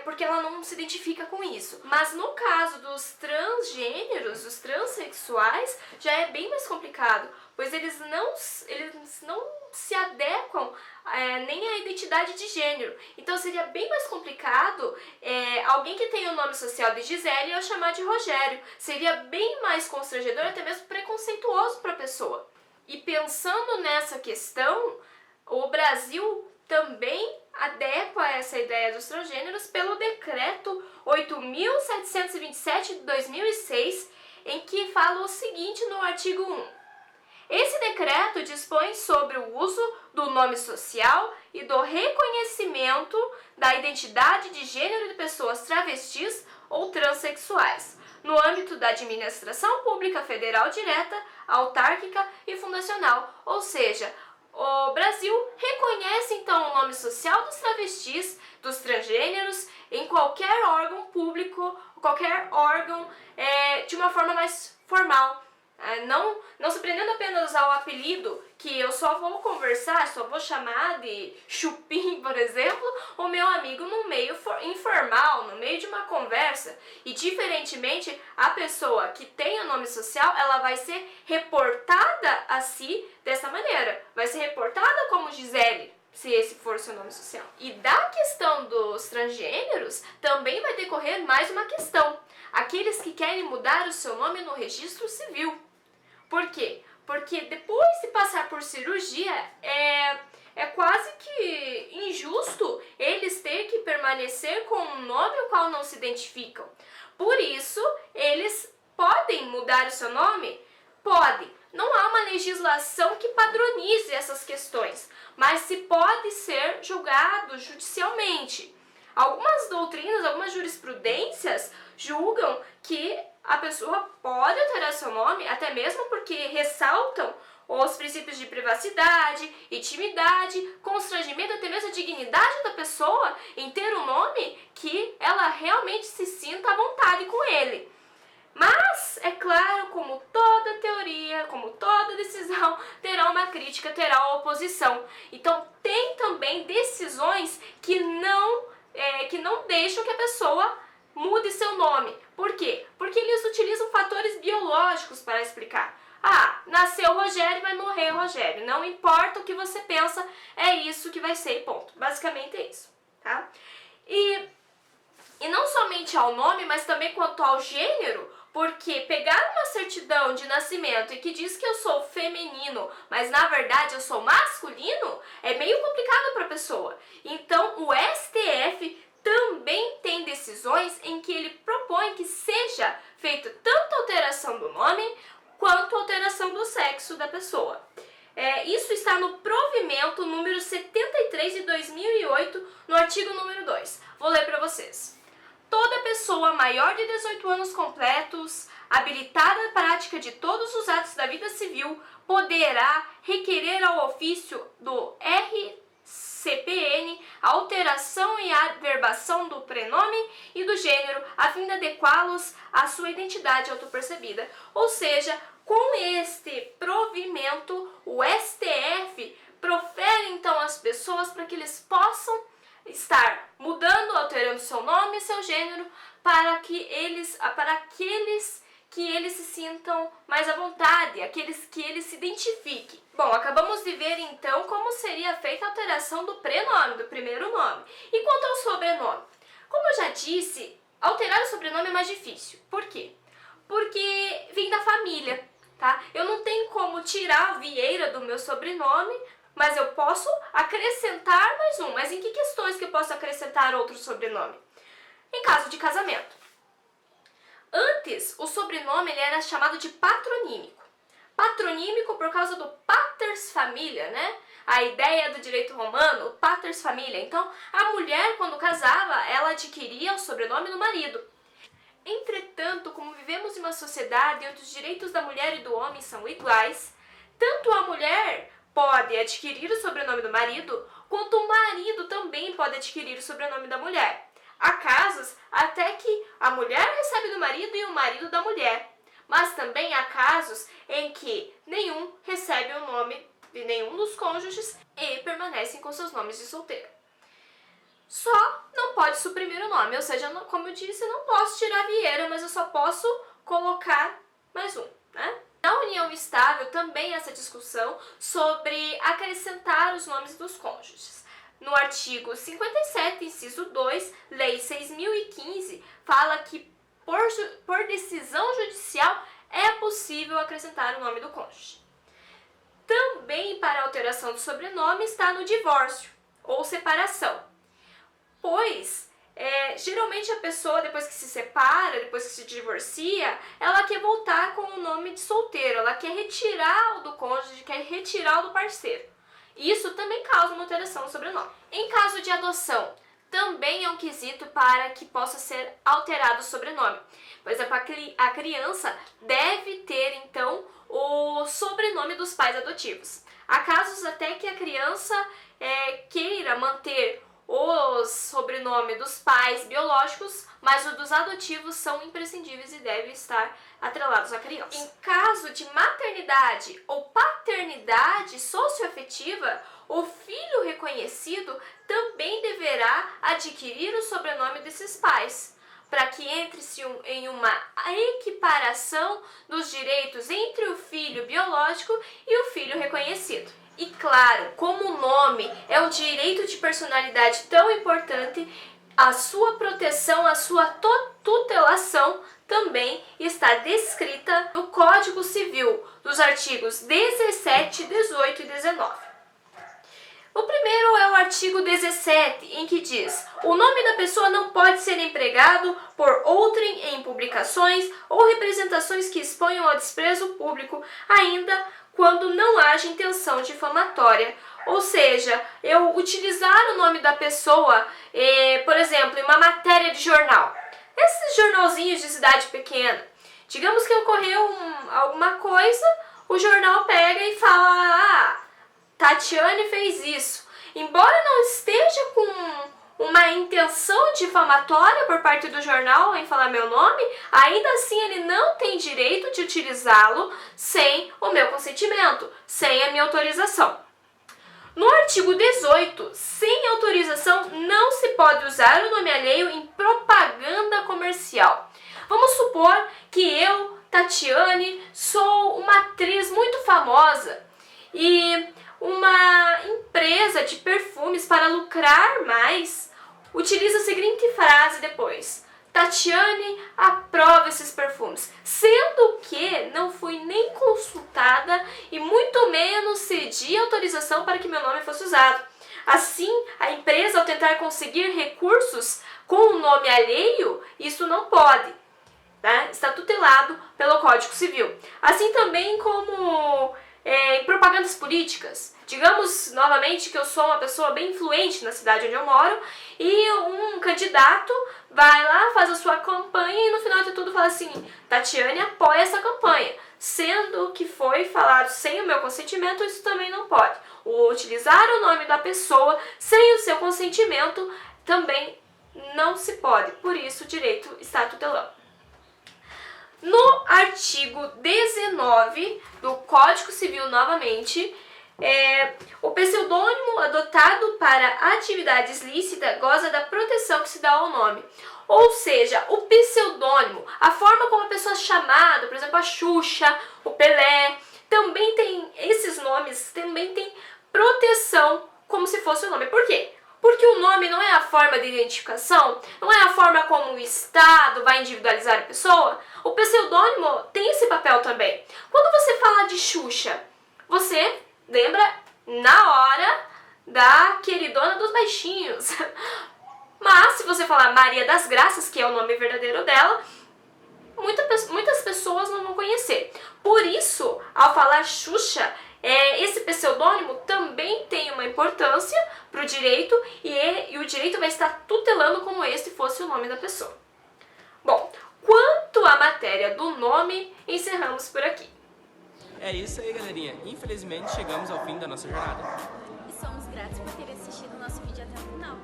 porque ela não se identifica com isso. Mas no caso dos transgêneros, dos transexuais, já é bem mais complicado, pois eles não se adequam nem à identidade de gênero. Então seria bem mais complicado alguém que tem o nome social de Gisele eu chamar de Rogério. Seria bem mais constrangedor, até mesmo preconceituoso para a pessoa. E pensando nessa questão, o Brasil também adequa essa ideia dos transgêneros pelo decreto 8.727 de 2006, em que fala o seguinte no artigo 1. Esse decreto dispõe sobre o uso do nome social e do reconhecimento da identidade de gênero de pessoas travestis ou transexuais, no âmbito da administração pública federal direta, autárquica e fundacional, ou seja, o Brasil reconhece então o nome social dos travestis, dos transgêneros, em qualquer órgão público, qualquer órgão de uma forma mais formal. Não se prendendo apenas ao apelido, que eu só vou conversar, só vou chamar de chupim, por exemplo, o meu amigo no meio informal, no meio de uma conversa. E diferentemente, a pessoa que tem o nome social, ela vai ser reportada a si dessa maneira. Vai ser reportada como Gisele, se esse for seu nome social. E da questão dos transgêneros, também vai decorrer mais uma questão. Aqueles que querem mudar o seu nome no registro civil. Por quê? Porque depois de passar por cirurgia, é quase que injusto eles terem que permanecer com um nome ao qual não se identificam. Por isso, eles podem mudar o seu nome? Podem. Não há uma legislação que padronize essas questões, mas se pode ser julgado judicialmente. Algumas doutrinas, algumas jurisprudências julgam que a pessoa pode alterar seu nome, até mesmo porque ressaltam os princípios de privacidade, intimidade, constrangimento, até mesmo a dignidade da pessoa em ter um nome que ela realmente se sinta à vontade com ele. Mas, é claro, como toda teoria, como toda decisão, terá uma crítica, terá uma oposição. Então, tem também decisões que não deixam que a pessoa mude seu nome. Por quê? Porque eles utilizam fatores biológicos para explicar. Nasceu Rogério, vai morrer Rogério. Não importa o que você pensa, é isso que vai ser e ponto. Basicamente é isso, tá? E não somente ao nome, mas também quanto ao gênero, porque pegar uma certidão de nascimento e que diz que eu sou feminino, mas na verdade eu sou masculino, é meio complicado para a pessoa. Então o STF também tem decisões em que ele propõe que seja feita tanto alteração do nome quanto alteração do sexo da pessoa. Isso está no provimento número 73 de 2008, no artigo número 2. Vou ler para vocês. Toda pessoa maior de 18 anos completos, habilitada à prática de todos os atos da vida civil, poderá requerer ao ofício do RCPN a alteração e averbação do prenome e do gênero, a fim de adequá-los à sua identidade autopercebida. Ou seja, com este provimento, o STF profere então as pessoas para que eles possam estar mudando, alterando seu nome e seu gênero para aqueles que eles se sintam mais à vontade, aqueles que eles se identifiquem. Bom, acabamos de ver então como seria feita a alteração do prenome, do primeiro nome. E quanto ao sobrenome? Como eu já disse, alterar o sobrenome é mais difícil. Por quê? Porque vem da família, tá? Eu não tenho como tirar a Vieira do meu sobrenome, mas eu posso acrescentar mais um. Mas em que questões que eu posso acrescentar outro sobrenome? Em caso de casamento. Antes, o sobrenome ele era chamado de patronímico. Patronímico por causa do paters familia, né? A ideia do direito romano, paters familia. Então, a mulher, quando casava, ela adquiria o sobrenome do marido. Entretanto, como vivemos em uma sociedade onde os direitos da mulher e do homem são iguais, tanto a mulher pode adquirir o sobrenome do marido, quanto o marido também pode adquirir o sobrenome da mulher. Há casos até que a mulher recebe do marido e o marido da mulher, mas também há casos em que nenhum recebe o nome de nenhum dos cônjuges e permanecem com seus nomes de solteiro. Só não pode suprimir o nome, ou seja, como eu disse, eu não posso tirar Vieira, mas eu só posso colocar mais um, né? Na união estável também há essa discussão sobre acrescentar os nomes dos cônjuges. No artigo 57, inciso 2, Lei 6.015, fala que por decisão judicial é possível acrescentar o nome do cônjuge. Também para alteração do sobrenome está no divórcio ou separação, pois geralmente a pessoa, depois que se separa, depois que se divorcia, ela quer voltar com o nome de solteiro, ela quer retirar o do cônjuge, quer retirar o do parceiro. Isso também causa uma alteração do sobrenome. Em caso de adoção, também é um quesito para que possa ser alterado o sobrenome. Por exemplo, a criança deve ter, então, o sobrenome dos pais adotivos. Há casos até que a criança queira manter o sobrenome dos pais biológicos, mas os dos adotivos são imprescindíveis e devem estar atrelados à criança. Em caso de maternidade ou paternidade socioafetiva, o filho reconhecido também deverá adquirir o sobrenome desses pais, para que entre-se em uma equiparação dos direitos entre o filho biológico e o filho reconhecido. E claro, como o nome é um direito de personalidade tão importante, a sua proteção, a sua tutelação também está descrita no Código Civil, dos artigos 17, 18 e 19. O primeiro é o artigo 17, em que diz: o nome da pessoa não pode ser empregado por outrem em publicações ou representações que exponham ao desprezo público, ainda quando não haja intenção difamatória. Ou seja, eu utilizar o nome da pessoa, por exemplo, em uma matéria de jornal. Esses jornalzinhos de cidade pequena. Digamos que ocorreu alguma coisa, o jornal pega e fala: Tatiane fez isso. Embora não esteja com uma intenção difamatória por parte do jornal em falar meu nome, ainda assim ele não tem direito de utilizá-lo sem o meu consentimento, sem a minha autorização. No artigo 18, sem autorização não se pode usar o nome alheio em propaganda comercial. Vamos supor que eu, Tatiane, sou uma atriz muito famosa e uma empresa de perfumes, para lucrar mais, utiliza a seguinte frase depois: Tatiane aprova esses perfumes, sendo que não fui nem consultada e muito menos cedi autorização para que meu nome fosse usado. Assim, a empresa, ao tentar conseguir recursos com o nome alheio, isso não pode, tá? Está tutelado pelo Código Civil. Assim também como em propagandas políticas. Digamos novamente que eu sou uma pessoa bem influente na cidade onde eu moro e um candidato vai lá, faz a sua campanha e no final de tudo fala assim: Tatiane apoia essa campanha, sendo que foi falado sem o meu consentimento, isso também não pode. O utilizar o nome da pessoa sem o seu consentimento também não se pode, por isso o direito está tutelando. No artigo 19 do Código Civil, novamente, o pseudônimo adotado para atividades lícitas goza da proteção que se dá ao nome. Ou seja, o pseudônimo, a forma como a pessoa é chamada, por exemplo, a Xuxa, o Pelé, também tem, esses nomes também tem proteção como se fosse o nome. Por quê? Porque o nome não é a forma de identificação, não é a forma como o Estado vai individualizar a pessoa. O pseudônimo tem esse papel também. Quando você fala de Xuxa, você lembra na hora da queridona dos baixinhos. Mas se você falar Maria das Graças, que é o nome verdadeiro dela, muitas pessoas não vão conhecer. Por isso, ao falar Xuxa, esse pseudônimo também tem uma importância para o direito e o direito vai estar tutelando como esse fosse o nome da pessoa. Bom, quanto à matéria do nome, encerramos por aqui. É isso aí, galerinha. Infelizmente, chegamos ao fim da nossa jornada. E somos gratos por ter assistido o nosso vídeo até o final.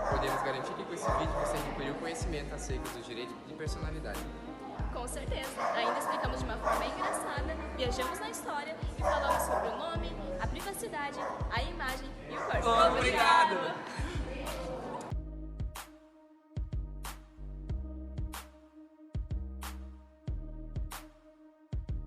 Podemos garantir que com esse vídeo você adquiriu conhecimento acerca do direito de personalidade. Com certeza. Ainda explicamos de uma forma engraçada, viajamos na história e falamos sobre o nome, a privacidade, a imagem e o corpo. Obrigado!